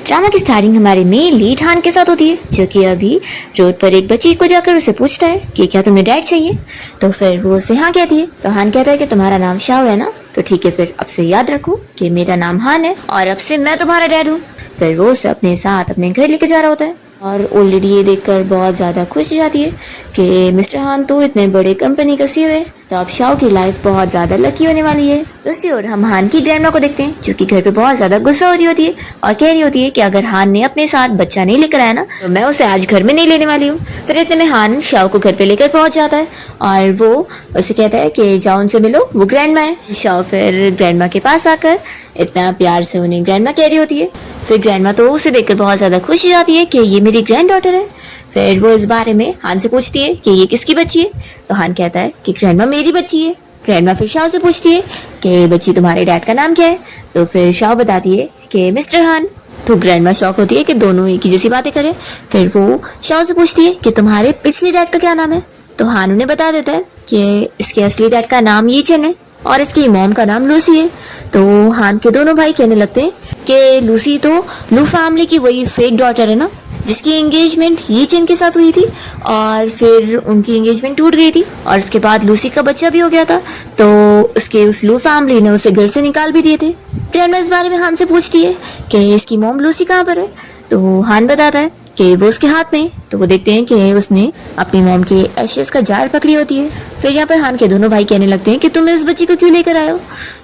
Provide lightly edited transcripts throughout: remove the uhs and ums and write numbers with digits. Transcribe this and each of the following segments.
Drama की starting हमारे main lead हान के साथ होती है, जो कि अभी रोड पर एक बच्ची को जाकर उसे पूछता है कि क्या तुम्हें डैड चाहिए। तो फिर वो उसे हाँ कहती है। तो हान कहता है कि तुम्हारा नाम शाओ है ना, तो ठीक है फिर अब से याद रखो कि मेरा नाम हान है और अब से मैं तुम्हारा डैड हूँ। फिर वो उसे अपने साथ अपने घर लेके जा रहा होता है और ओल्ड लेडी ये देखकर बहुत ज़्यादा खुश हो जाती है कि मिस्टर हान तो इतने बड़े कंपनी का सीईओ है, तो अब शाओ की लाइफ बहुत ज़्यादा लकी होने वाली है। दूसरी ओर हम हान की ग्रैंडमा को देखते हैं, जो कि घर पे बहुत ज़्यादा गुस्सा हो रही होती है और कह रही होती है कि अगर हान ने अपने साथ बच्चा नहीं लेकर आया ना तो मैं उसे आज घर में नहीं लेने वाली हूँ। फिर इतने में हान शाओ को घर पे लेकर पहुंच जाता है और वो उसे कहता है कि जाओ उनसे मिलो, वो ग्रैंडमा है। शाओ फिर ग्रैंडमा के पास आकर इतना प्यार से उन्हें ग्रैंडमा कह रही होती है। फिर ग्रैंडमा तो उसे देखकर बहुत ज़्यादा खुश हो जाती है कि ये मेरी ग्रैंड डॉटर है। फिर वो इस बारे में हान से पूछती है कि ये किसकी बच्ची है। तो हान कहता है कि ग्रैंडमा मेरी बच्ची है। ग्रैंडमा फिर शाओ से पूछती है कि बच्ची तुम्हारे डैड का नाम क्या है। तो फिर शाओ बताती है कि मिस्टर हान। तो ग्रैंडमा शॉक होती है कि दोनों एक ही जैसी बातें करें। फिर वो शाओ से पूछती है कि तुम्हारे पिछले डैड का क्या नाम है। तो हान उन्हें बता देता है कि इसके असली डैड का नाम ये चन है और इसकी मॉम का नाम लूसी है। तो हान के दोनों भाई कहने लगते हैं कि लूसी तो लू फैमिली की वही फेक डॉटर है ना, जिसकी एंगेजमेंट ये चन के साथ हुई थी और फिर उनकी एंगेजमेंट टूट गई थी और उसके बाद लूसी का बच्चा भी हो गया था, तो उसके उस लू फैमिली ने उसे घर से निकाल भी दिए थे। ग्रैंडमा इस बारे में हान से पूछती है कि इसकी मॉम लूसी कहाँ पर है। तो हान बताता है कि वो उसके हाथ में। तो वो देखते हैं कि उसने अपनी मॉम के एशेस का जार पकड़ी होती है। फिर यहाँ पर हान के दोनों भाई कहने लगते हैं कि तुम इस बच्ची को क्यों लेकर आए हो।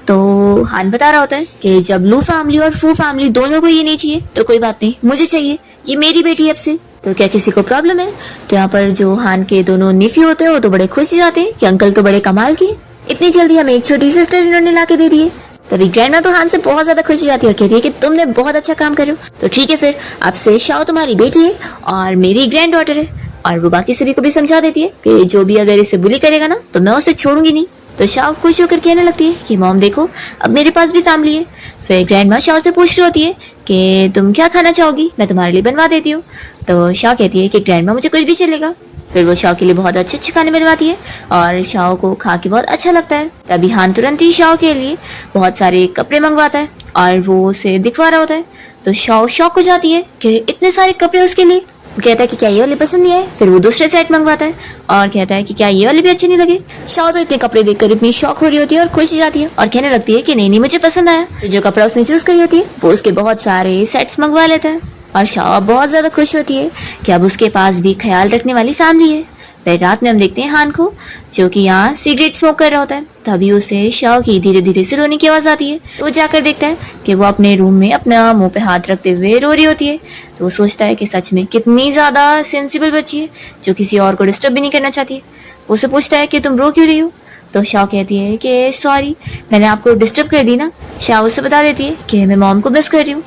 तो हान बता रहा होता है कि जब लू फैमिली और फू फैमिली दोनों को ये नहीं चाहिए तो कोई बात नहीं, मुझे चाहिए, ये मेरी बेटी है अब से, तो क्या किसी को प्रॉब्लम है। तो यहाँ पर जो हान के दोनों निफी होते हैं वो तो बड़े खुश हो जाते हैं कि अंकल तो बड़े कमाल की, इतनी जल्दी हमें एक छोटी सिस्टर इन्होंने ला के दे दी है। तभी ग्रैंडमा तो हान से बहुत ज्यादा खुश हो जाती है और कहती है कि तुमने बहुत अच्छा काम कर रहे हो, तो ठीक है फिर अब से शाओ तुम्हारी बेटी है और मेरी ग्रैंड डॉटर है। और वो बाकी सभी को भी समझा देती है कि जो भी अगर इसे बुली करेगा ना तो मैं उसे छोड़ूंगी नहीं। तो शाओ खुश होकर कहने लगती है कि मॉम देखो अब मेरे पास भी फैमिली है। फिर ग्रैंडमा शाओ से पूछ रही होती है कि तुम क्या खाना चाहोगी, मैं तुम्हारे लिए बनवा देती हूँ। तो शाओ कहती है कि ग्रैंडमा मुझे कुछ भी चलेगा। फिर वो शाओ के लिए बहुत अच्छे अच्छे खाने बनवाती है और शाओ को खा के बहुत अच्छा लगता है। तभी हान तुरंत ही शाओ के लिए बहुत सारे कपड़े मंगवाता है और वो उसे दिखवा रहा होता है। तो शाओ शॉक हो जाती है कि इतने सारे कपड़े उसके लिए। वो कहता है कि क्या ये वाले पसंद नहीं आए। फिर वो दूसरे सेट मंगवाता है और कहता है कि क्या ये वाले भी अच्छे नहीं लगे। शाओ तो इतने कपड़े देखकर इतनी शॉक हो रही होती है और खुश हो जाती है और कहने लगती है कि नहीं नहीं मुझे पसंद आया। तो जो कपड़ा उसने चूज करी होती है वो उसके बहुत सारे सेट्स मंगवा लेता है और शाओ बहुत ज्यादा खुश होती है कि अब उसके पास भी ख्याल रखने वाली फैमिली है। फिर रात में हम देखते हैं हान को, जो कि यहाँ सिगरेट स्मोक कर रहा होता है। तभी उसे शाओ की धीरे धीरे से रोने की आवाज आती है। तो वो जाकर देखता है कि वो अपने रूम में अपना मुंह पे हाथ रखते हुए रो रही होती है। तो वो सोचता है कि सच में कितनी ज्यादा सेंसिबल बच्ची है जो किसी और को डिस्टर्ब भी नहीं करना चाहती है। वो उसे पूछता है कि तुम रो क्यों रही हो। तो शाओ कहती है कि सॉरी मैंने आपको डिस्टर्ब कर दी ना। शाओ उसे बता देती है कि मैं मॉम को मिस कर रही हूँ।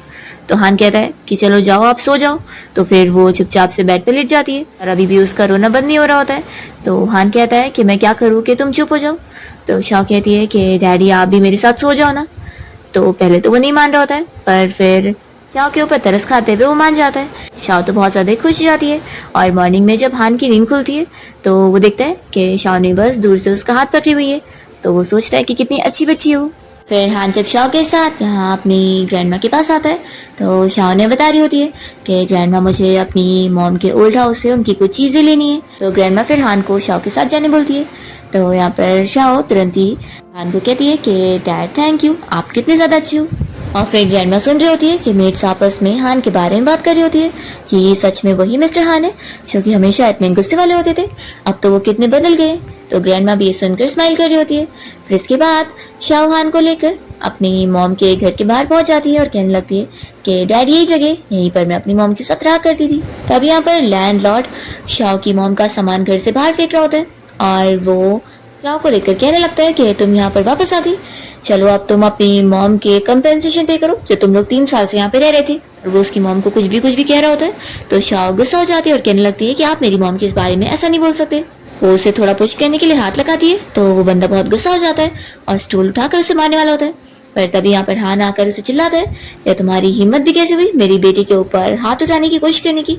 तो हान कहता है कि चलो जाओ आप सो जाओ। तो फिर वो चुपचाप से बेड पे लेट जाती है और अभी भी उसका रोना बंद नहीं हो रहा होता है। तो हान कहता है कि मैं क्या करूँ कि तुम चुप हो जाओ। तो शाओ कहती है कि डैडी आप भी मेरे साथ सो जाओ ना। तो पहले तो वो नहीं मान रहा होता है पर फिर शाओ के ऊपर तरस खाते हुए वो मान जाता है। शाओ तो बहुत ज़्यादा खुश हो जाती है और मॉर्निंग में जब हान की नींद खुलती है तो वो देखता है कि शाओ ने बस दूर से उसका हाथ पकड़ी हुई है। तो वो सोचता है कि कितनी अच्छी बच्ची है वो। फिर हान जब शाओ के साथ यहाँ अपनी ग्रैंडमा के पास आता है तो शाओ ने बता रही होती है कि ग्रैंडमा मुझे अपनी मॉम के ओल्ड हाउस से उनकी कुछ चीज़ें लेनी है। तो ग्रैंडमा फिर हान को शाओ के साथ जाने बोलती है। तो यहाँ पर शाओ तुरंत ही हान को कहती है कि डैड थैंक यू, आप कितने ज़्यादा अच्छे हो। और फिर ग्रैंडमा सुन रही होती है कि मेट्स आपस में हान के बारे में बात कर रही होती है कि ये सच में वही मिस्टर हान है जो कि हमेशा इतने गुस्से वाले होते थे, अब तो वो कितने बदल गए। तो ग्रैंडमा भी ये सुनकर स्माइल कर रही होती है। फिर इसके बाद शाओ हान को लेकर अपनी मॉम के घर के बाहर पहुंच जाती है और कहने लगती है कि डैड यही जगह, यहीं पर मैं अपनी मॉम के साथ रहा करती थी। तब यहाँ पर लैंडलॉर्ड शाओ की मॉम का सामान घर से बाहर फेंक रहा होता है और वो शाओ को देखकर कहने लगता है कि तुम यहाँ पर वापस आ गई, चलो अब तुम अपनी मॉम के कंपेंसेशन पे करो जो तुम लोग 3 साल से यहाँ पे रह रहे थे। और वो उसकी मॉम को कुछ भी कह रहा होता है। तो शाओ गुस्सा हो जाती है और कहने लगती है कि आप मेरी मॉम के इस बारे में ऐसा नहीं बोल सकते। वो उसे थोड़ा पुश करने के लिए हाथ लगाती है तो वो बंदा बहुत गुस्सा हो जाता है और स्टूल उठाकर उसे मारने वाला होता है। पर तभी यहाँ पर हान आकर उसे चिल्लाता है, या तुम्हारी हिम्मत भी कैसे हुई मेरी बेटी के ऊपर हाथ उठाने की कोशिश करने की।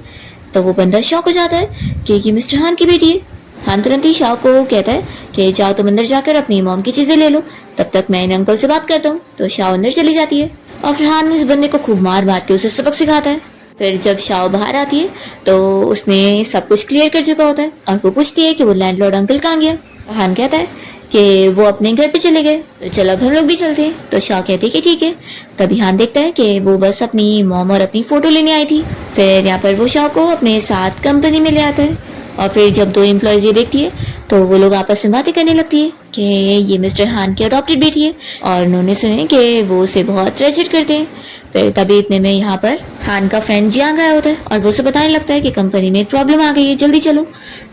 तो वो बंदा शॉक हो जाता है कि ये मिस्टर हान की बेटी है। हान तुरंत ही शाओ को कहता है कि जाओ तुम अंदर जाकर अपनी मॉम की चीजें ले लो, तब तक मैं इन अंकल से बात करता हूँ। तो शाओ अंदर चली जाती है और फिर हान इस बंदे को खूब मार मार के उसे सबक सिखाता है। फिर जब शाओ बाहर आती है तो उसने सब कुछ क्लियर कर चुका होता है और वो पूछती है कि वो लैंडलॉर्ड अंकल कहाँ गया। हान कहता है कि वो अपने घर पे चले गए, तो चलो अब हम लोग भी चलते हैं। तो शाओ कहती है कि ठीक है। तभी हान देखता है कि वो बस अपनी मॉम और अपनी फोटो लेने आई थी। फिर यहाँ पर वो शाओ को अपने साथ कंपनी में ले आता है और फिर जब दो एम्प्लॉयज ये देखती है तो वो लोग आपस में बातें करने लगती है कि ये मिस्टर हान की अडॉप्टेड बेटी है और उन्होंने सुने कि वो उसे बहुत ट्रेजर करते हैं। फिर तभी इतने में यहाँ पर हान का फ्रेंड जियांग आया होता है और वो उसे बताने लगता है कि कंपनी में एक प्रॉब्लम आ गई है, जल्दी चलो।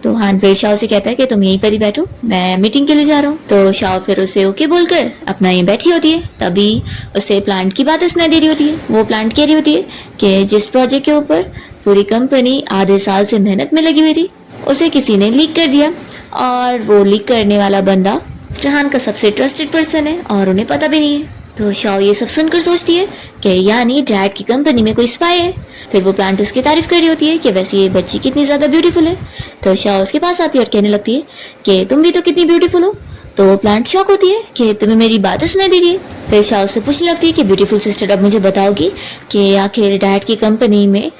तो हान फिर शाओ से कहता है कि तुम यहीं पर ही बैठो, मैं मीटिंग के लिए जा रहा हूँ। तो शाओ फिर उसे ओके बोलकर अपना यहीं बैठी होती है। तभी उसे प्लांट की बातें सुनाई दे रही होती है। वो प्लांट कह रही होती है कि जिस प्रोजेक्ट के ऊपर पूरी कंपनी आधे साल से मेहनत में लगी हुई थी उसे किसी ने लीक कर दिया और वो लीक करने वाला बंदा मिस्टर हान का सबसे ट्रस्टेड पर्सन है और उन्हें पता भी नहीं है। तो शाओ ये सब सुनकर सोचती है कि यानी डैड की कंपनी में कोई स्पाई है। फिर वो प्लांट उसकी तारीफ कर रही होती है कि वैसे ये बच्ची कितनी ज्यादा ब्यूटीफुल है। तो शाओ उसके पास आती है और कहने लगती है कि तुम भी तो कितनी ब्यूटीफुल हो। तो प्लांट शॉक होती है कि तुम्हें मेरी बातें सुनाई दे रही है। फिर शाओ से पूछने लगती है कि ब्यूटीफुल सिस्टर अब मुझे बताओगी कि आखिर डैड की कंपनी में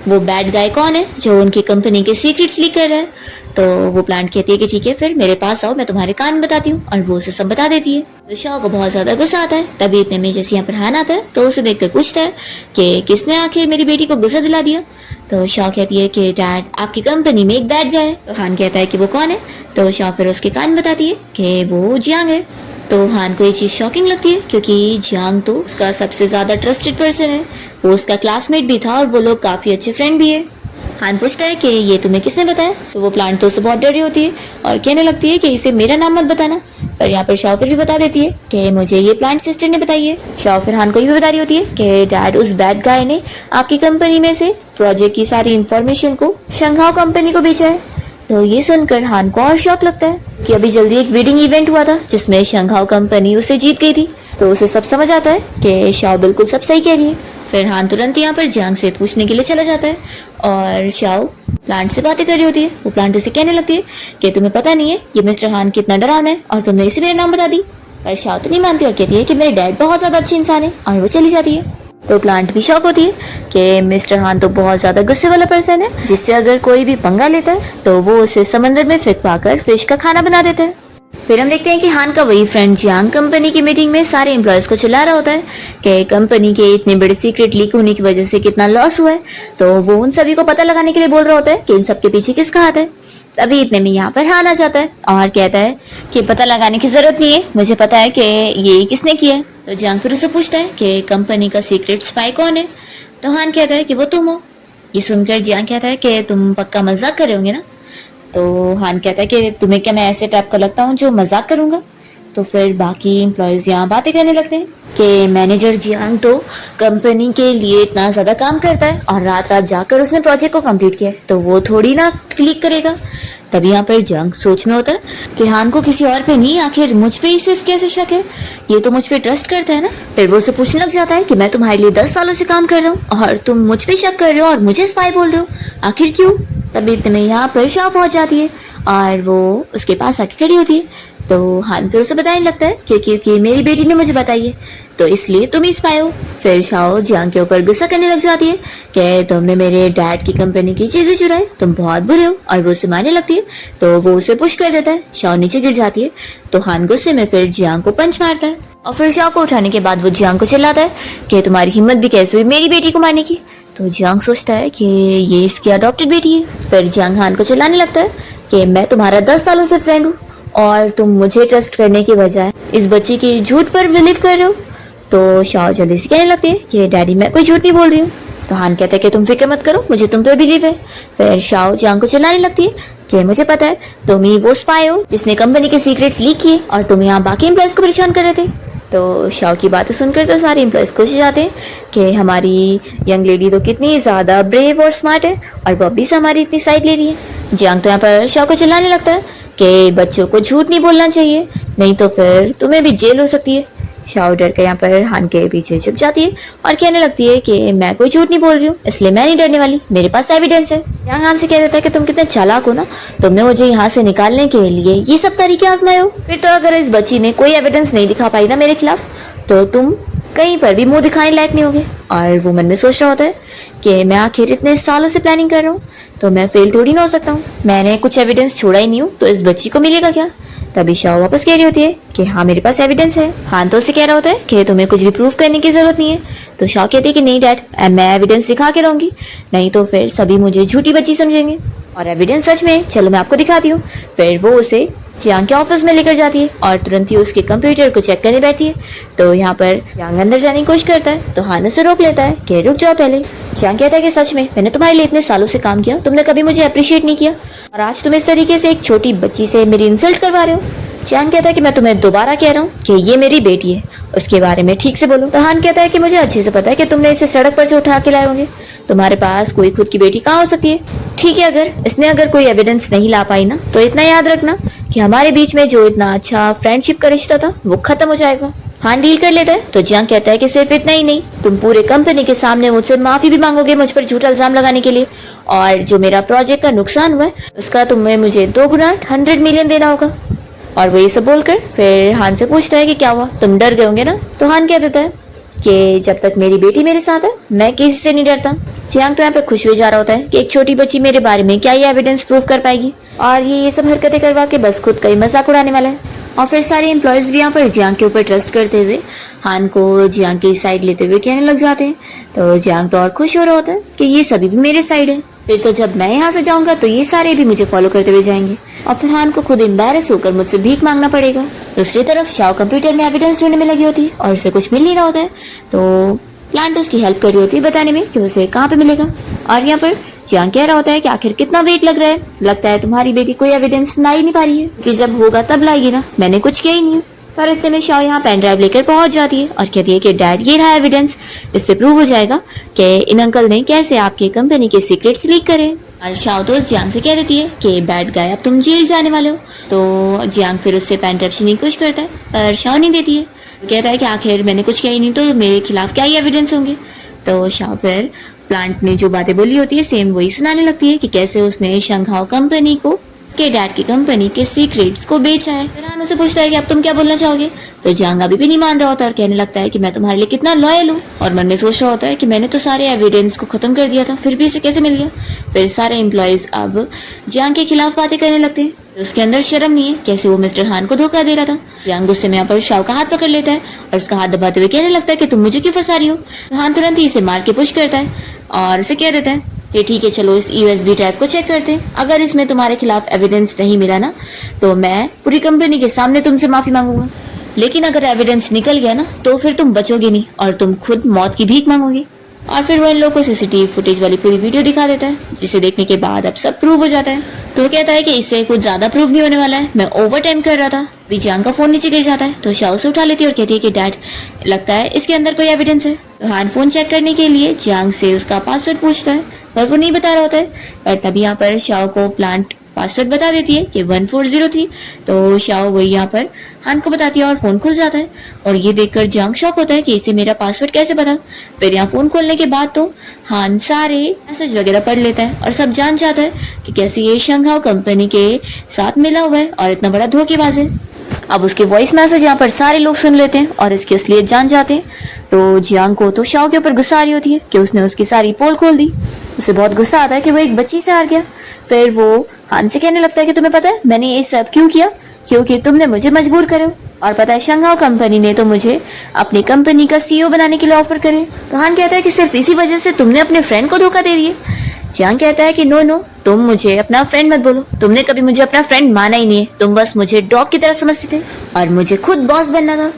वो बैड गाय कौन है जो उनकी कंपनी के सीक्रेट्स लीक कर रहा है। तो वो प्लांट कहती है कि ठीक है फिर मेरे पास आओ, मैं तुम्हारे कान बताती हूँ, और वो उसे सब बता देती है। तो शाओ को बहुत ज्यादा गुस्सा आता है। तभी इतने में जैसे यहाँ पर हान आता है तो उसे देखकर पूछता है कि किसने आखिर मेरी बेटी को गुस्सा दिला दिया। तो शाओ कहती है कि डैड आपकी कंपनी में एक बैड गाय है। तो हान कहता है कि वो कौन है। तो शाओ फिर उसके कान बताती है कि वो जियांग है। तो हान को ये चीज़ शॉकिंग लगती है क्योंकि जियांग तो उसका सबसे ज़्यादा ट्रस्टेड पर्सन है, वो उसका क्लासमेट भी था और वो लोग काफ़ी अच्छे फ्रेंड भी है। हान पूछता है कि ये तुम्हें किसने बताया। तो वो प्लांट तो उससे बहुत डरी होती है और कहने लगती है कि इसे मेरा नाम मत बताना। पर यहाँ पर शाओ फिर भी बता देती है कि मुझे ये प्लांट सिस्टर ने बताई है। शाओ फिर हान को ये भी बता रही होती है कि डैड उस बैड गाय ने आपकी कंपनी में से प्रोजेक्ट की सारी इंफॉर्मेशन को शंघाओ कंपनी को बेचा है। तो ये सुनकर हान को और शौक लगता है कि अभी जल्दी एक बिडिंग इवेंट हुआ था जिसमें शंघाओ कंपनी उसे जीत गई थी। तो उसे सब समझ आता है कि शाओ बिल्कुल सब सही कह रही है। फिर हान तुरंत यहाँ पर जियांग से पूछने के लिए चला जाता है और शाओ प्लांट से बातें कर रही होती है। वो प्लांट उसे कहने लगती है कि तुम्हें पता नहीं है ये मिस्टर हान कितना डरावना है और तुमने इसे मेरा नाम बता दी। पर शाओ तो नहीं मानती और कहती है कि मेरे डैड बहुत ज्यादा अच्छे इंसान है और वो चली जाती है। तो प्लांट भी शौक होती है कि मिस्टर हान तो बहुत ज्यादा गुस्से वाला पर्सन है जिससे अगर कोई भी पंगा लेता है तो वो उसे समंदर में फेंकवा कर फिश का खाना बना देता है। फिर हम देखते हैं कि हान का वही फ्रेंड जियांग कंपनी की मीटिंग में सारे एम्प्लॉयज को चिल्ला रहा होता है कि कंपनी के इतने बड़े सीक्रेट लीक होने की वजह से कितना लॉस हुआ है। तो वो उन सभी को पता लगाने के लिए बोल रहा होता है कि इन सब के पीछे किसका हाथ है। तभी इतने में यहाँ पर हान आ जाता है और कहता है कि पता लगाने की जरूरत नहीं है, मुझे पता है कि ये किसने किया है। तो जियांग फिर उसे पूछता है कि कंपनी का सीक्रेट स्पाई कौन है। तो हान कहता है कि वो तुम हो। ये सुनकर जियांग कहता है कि तुम पक्का मजाक कर रहे होंगे ना। तो हान कहता है कि तुम्हें क्या मैं ऐसे टाइप का लगता हूँ जो मजाक करूंगा। तो फिर बाकी एम्प्लॉयज यहाँ बातें करने लगते हैं कि मैनेजर जियांग तो कंपनी के लिए इतना ज्यादा काम करता है और रात रात जाकर उसने प्रोजेक्ट को कंप्लीट किया है तो वो थोड़ी ना क्लिक करेगा। तभी यहाँ पर जियांग सोच में होता है कि हान को किसी और पे नहीं आखिर मुझ पे ही सिर्फ कैसे शक है, ये तो मुझ पे ट्रस्ट करता है ना। फिर वो उसे पूछने लग जाता है कि मैं तुम्हारे लिए 10 सालों से काम कर रहा हूँ और तुम मुझ पे शक कर रहे हो और मुझे स्पाई बोल रहे हो, आखिर क्यों। तभी इतने यहाँ पर शाओ पहुंच जाती है और वो उसके पास आके खड़ी होती है। तो हान फिर उसे बताने लगता है कि क्योंकि मेरी बेटी ने मुझे बताई है तो इसलिए तुम ही स्पाई हो। फिर शाओ जियांग के ऊपर गुस्सा करने लग जाती है कि तुमने मेरे डैड की कंपनी की चीजें चुराई, तुम बहुत बुरे हो, और वो उसे मारने लगती है। तो वो उसे पुश कर देता है, शाओ नीचे गिर जाती है। तो हान गुस्से में फिर जियांग को पंच मारता है और फिर शाओ को उठाने के बाद वो जियांग को चिल्लाता है कि तुम्हारी हिम्मत भी कैसे हुई मेरी बेटी को मारने की। तो जियांग सोचता है कि ये इसकी अडॉप्टेड बेटी है। फिर जियांग हान को चिल्लाने लगता है कि मैं तुम्हारा 10 सालों से फ्रेंड हूँ और तुम मुझे ट्रस्ट करने के बजाय इस बच्ची की झूठ पर बिलीव कर रहे हो। तो शाओ जल्दी से कहने लगती है कि डैडी मैं कोई झूठ नहीं बोल रही हूँ। तो हान कहता है कि तुम फिक्र मत करो, मुझे तुम पे बिलीव है। फिर शाओ जियांग को चिल्लाने लगती है कि मुझे पता है तुम ही वो स्पाई हो जिसने कंपनी के सीक्रेट्स लीक किए और तुम यहाँ बाकी एम्प्लॉयज को परेशान कर रहे थे। तो शाओ की बातें सुनकर तो सारे एम्प्लॉयज खुश हो जाते हैं कि हमारी यंग लेडी तो कितनी ज़्यादा ब्रेव और स्मार्ट है और वो अभी से हमारी इतनी साइड ले रही है। जियांग तो यहाँ पर शाओ को चिल्लाने लगता है कि बच्चों को झूठ नहीं बोलना चाहिए, नहीं तो फिर तुम्हें भी जेल हो सकती है। शाओ डर के यहाँ पर हान के पीछे छुप जाती है और कहने लगती है कि मैं कोई झूठ नहीं बोल रही हूँ, इसलिए मैं नहीं डरने वाली, मेरे पास एविडेंस है। जियांग हान से कह देता है कि तुम कितने चालाक हो ना, तुमने मुझे यहाँ से निकालने के लिए ये सब तरीके आजमाए हो। फिर तो अगर इस बच्ची ने कोई एविडेंस नहीं दिखा पाई ना मेरे खिलाफ तो तुम कहीं पर भी मुंह दिखाने लायक नहीं होगे। और वो मन में सोच रहा होता है कि मैं आखिर इतने सालों से प्लानिंग कर रहा हूँ, तो मैं फेल थोड़ी ना हो सकता हूँ। मैंने कुछ एविडेंस छोड़ा ही नहीं हूँ, तो इस बच्ची को मिलेगा क्या। तभी शाओ वापस कह रही होती है कि हाँ मेरे पास एविडेंस है। हान तो उसे कह रहा होता है कि तुम्हें कुछ भी प्रूव करने की जरूरत नहीं है। तो शाओ कहती है कि नहीं डैड, मैं एविडेंस दिखा के रहूंगी, नहीं तो फिर सभी मुझे झूठी बच्ची समझेंगे। और एविडेंस सच में है, चलो मैं आपको दिखाती हूँ। फिर वो उसे जियांग के ऑफिस में लेकर जाती है और तुरंत ही उसके कंप्यूटर को चेक करने बैठती है। तो यहाँ पर जियांग अंदर जाने की कोशिश करता है, तो हान उसे रोक लेता है कि रुक जाओ पहले। जियांग कहता है कि सच में मैंने तुम्हारे लिए इतने सालों से काम किया, तुमने कभी मुझे अप्रिशिएट नहीं किया, और आज तुम इस तरीके से एक छोटी बच्ची से मेरी इंसल्ट करवा रहे हो। जियांग कहता है कि मैं तुम्हें दोबारा कह रहा हूँ कि ये मेरी बेटी है, उसके बारे में ठीक से बोलो। तो हान कहता है कि मुझे अच्छे से पता है कि तुमने इसे सड़क पर से उठा के लाए होंगे, तुम्हारे पास कोई खुद की बेटी कहाँ हो सकती है। ठीक है, अगर कोई एविडेंस नहीं ला पाई ना, तो इतना याद रखना कि हमारे बीच में जो इतना अच्छा फ्रेंडशिप का रिश्ता था वो खत्म हो जाएगा। हान डील कर लेता है। तो जियांग कहता है कि सिर्फ इतना ही नहीं, तुम पूरे कंपनी के सामने मुझसे माफी भी मांगोगे मुझ पर झूठा इल्जाम लगाने के लिए, और जो मेरा प्रोजेक्ट का नुकसान हुआ है उसका तुम्हें मुझे 2 गुना 100 मिलियन देना होगा। और वो ये सब बोलकर फिर हान से पूछता है कि क्या हुआ, तुम डर गए होंगे ना। तो हान कह देता है कि जब तक मेरी बेटी मेरे साथ है मैं किसी से नहीं डरता। जियांग तो यहाँ पे खुश हुए जा रहा होता है कि एक छोटी बच्ची मेरे बारे में क्या ये एविडेंस प्रूव कर पाएगी, और ये सब हरकतें करवा के बस खुद का ही मजाक उड़ाने वाला है। और फिर सारे एम्प्लॉयज भी यहाँ पर जियांग के ऊपर ट्रस्ट करते हुए हान को जियांग की साइड लेते हुए कहने लग जाते हैं। तो जियांग तो और खुश हो रहा होता है कि ये सभी भी मेरे साइड है, फिर तो जब मैं यहाँ से जाऊंगा तो ये सारे भी मुझे फॉलो करते हुए जाएंगे, और फिर हान को खुद एम्बैरेस होकर मुझसे भीख मांगना पड़ेगा। दूसरी तरफ शाओ कंप्यूटर में एविडेंस ढूंढने में लगी होती है और उसे कुछ मिल नहीं रहा होता है। तो प्लांट उसकी हेल्प कर रही होती है बताने में कि उसे कहाँ पे मिलेगा। और यहाँ पर जियांग कह रहा होता है कि आखिर कितना वेट लग रहा है, लगता है तुम्हारी बेटी कोई एविडेंस ला ही नहीं पा रही है, कि जब होगा तब लाएगी ना, मैंने कुछ किया ही नहीं। पर इतने में शाओ यहाँ पेन ड्राइव लेकर पहुंच जाती है और कहती है कि डैड ये रहा एविडेंस, इससे प्रूव हो जाएगा कि इन अंकल ने कैसे आपके कंपनी के सीक्रेट्स लीक करे। और शाओ तो उस जियांग से कह देती है कि बैड गाय अब तुम जेल जाने वाले हो। तो जियांग फिर उससे पेन ड्राइव छीनने की कोशिश करता है, पर शाओ नहीं देती है। कहता है कि आखिर मैंने कुछ किया ही नहीं, तो मेरे खिलाफ क्या ही एविडेंस होंगे। तो शाओ फिर प्लांट ने जो बातें बोली होती है सेम वही सुनाने लगती है कि कैसे उसने शंघाओ कंपनी को उसके डैड की कंपनी के सीक्रेट्स को बेचा है। फिर हान उसे पूछता है कि अब तुम क्या बोलना चाहोगे। तो जियांग अभी भी नहीं मान रहा होता और कहने लगता है कि मैं तुम्हारे लिए कितना लॉयल हूँ, और मन में सोच रहा होता है कि मैंने तो सारे एविडेंस को खत्म कर दिया था, फिर भी इसे कैसे मिल गया। फिर सारे एम्प्लॉयज अब जियांग के खिलाफ बातें करने लगते हैं। उसके अंदर शर्म नहीं है, कैसे वो मिस्टर हान को धोखा दे रहा था। जियांग गुस्से में यहाँ पर शाओ का हाथ पकड़ लेता है और उसका हाथ दबाते हुए कहने लगता है कि तुम मुझे क्यों फंसा रही हो। तो हान तुरंत ही इसे मार के पुश करता है और उसे कह देता है कि ठीक है चलो इस USB ड्राइव को चेक करते हैं, अगर इसमें तुम्हारे खिलाफ एविडेंस नहीं मिला ना तो मैं पूरी कंपनी के सामने तुमसे माफी मांगूंगा, लेकिन अगर एविडेंस निकल गया ना तो फिर तुम बचोगे नहीं और तुम खुद मौत की भीख मांगोगे। और फिर वो इन लोगों को CCTV फुटेज वाली पूरी वीडियो दिखा देता है, जिसे देखने के बाद अब सब प्रूव हो जाता है। तो वो कहता है कि इससे कुछ ज्यादा प्रूव नहीं होने वाला है, मैं ओवर टाइम कर रहा था। अभी जियांग का फोन नीचे गिर जाता है तो शाओ से उठा लेती है और कहती है कि डैड लगता है इसके अंदर कोई एविडेंस है। तो हान फोन चेक करने के लिए जियांग से उसका पासवर्ड पूछता है पर वो नहीं बता रहा होता है। पर तभी यहाँ पर शाओ को प्लांट पासवर्ड बता देती है कि 1403। तो शाओ वही यहाँ पर हान को बताती है और फोन खुल जाता है, और ये देखकर जियांग शॉक होता है कि इसे मेरा पासवर्ड कैसे पता। फिर यहाँ फोन खोलने के बाद तो हान सारे मैसेज वगैरह पढ़ लेता है और सब जान जाता है कि कैसे ये शंघाओ कंपनी के साथ मिला हुआ है और इतना बड़ा धोखेबाज है। अब उसके वॉइस मैसेज यहाँ पर सारे लोग सुन लेते हैं और इसकी असलियत जान जाते हैं। तो जियांग को तो शाओ के ऊपर गुस्सा आ रही होती है कि उसने उसकी सारी पोल खोल दी। उसे बहुत गुस्सा आता है कि वो एक बच्ची से हार गया। फिर वो हान से कहने लगता है कि तुम्हें पता है मैंने ये सब क्यों किया, क्योंकि तुमने मुझे मजबूर करे, और पता है शंघाओ कंपनी ने तो मुझे अपनी कंपनी का CEO बनाने के लिए ऑफर करे। तो हान कहता है कि सिर्फ इसी वजह से तुमने अपने फ्रेंड को धोखा दे दिया। जियांग कहता है कि नो, तुम मुझे अपना फ्रेंड मत बोलो, तुमने कभी मुझे अपना फ्रेंड माना ही नहीं है, तुम बस मुझे डॉग की तरह समझते थे और मुझे खुद बॉस बनना था।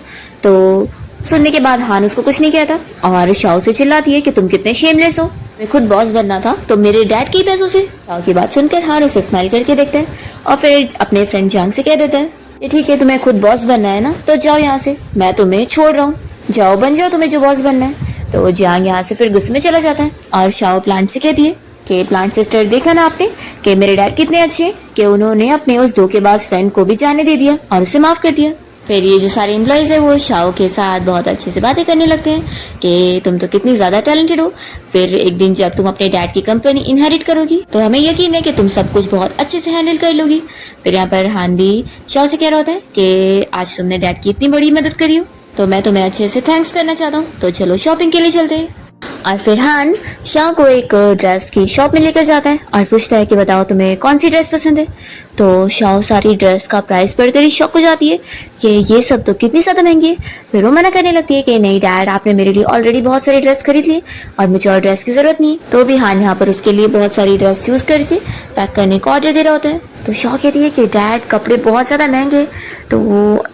तो सुनने के बाद हान उसको कुछ नहीं कहता और शाओ से चिल्लाती है कि तुम कितने शेमलेस हो, मैं खुद बॉस बनना था तो मेरे डैड के पैसों से। शाओ की बात सुनकर हान उसे स्माइल करके देखता है और फिर अपने फ्रेंड जियांग से कह देता है ये ठीक है, तुम्हें खुद बॉस बनना है ना तो जाओ यहाँ से, मैं तुम्हें छोड़ रहा हूँ, जाओ बन जाओ तुम्हें जो बॉस बनना है। तो जियांग यहाँ से फिर गुस्से में चला जाता है और शाओ प्लांट से कहती है कि प्लांट सिस्टर देखा ना आपने कि मेरे डैड कितने अच्छे हैं कि उन्होंने अपने उस धोखेबाज फ्रेंड को भी जाने दे दिया और उसे माफ कर दिया। फिर ये जो सारे एम्प्लॉयज है वो शाओ के साथ बहुत अच्छे से बातें करने लगते हैं कि तुम तो कितनी ज्यादा टैलेंटेड हो, फिर एक दिन जब तुम अपने डैड की कंपनी इनहेरिट करोगी तो हमें यकीन है कि तुम सब कुछ बहुत अच्छे से हैंडल कर लोगी। फिर यहाँ पर हान भी शाओ से कह रहा होता है कि आज तुमने डैड की इतनी बड़ी मदद करी हो तो मैं तुम्हें अच्छे से थैंक्स करना चाहता हूँ, तो चलो शॉपिंग के लिए चलते हैं। और फिर हान शाह को एक ड्रेस की शॉप में लेकर जाता है और पूछता है कि बताओ तुम्हें कौन सी ड्रेस पसंद है। तो शाह सारी ड्रेस का प्राइस पढ़कर ही शॉक हो जाती है कि ये सब तो कितनी ज़्यादा महंगी है। फिर वो मना करने लगती है कि नहीं डैड, आपने मेरे लिए ऑलरेडी बहुत सारी ड्रेस खरीद ली और मुझे और ड्रेस की ज़रूरत नहीं है। तो भी हान यहाँ पर उसके लिए बहुत सारी ड्रेस चूज़ करके पैक करने का ऑर्डर दे रहा होता है। तो शाह कहती है कि डैड कपड़े बहुत ज़्यादा महंगे, तो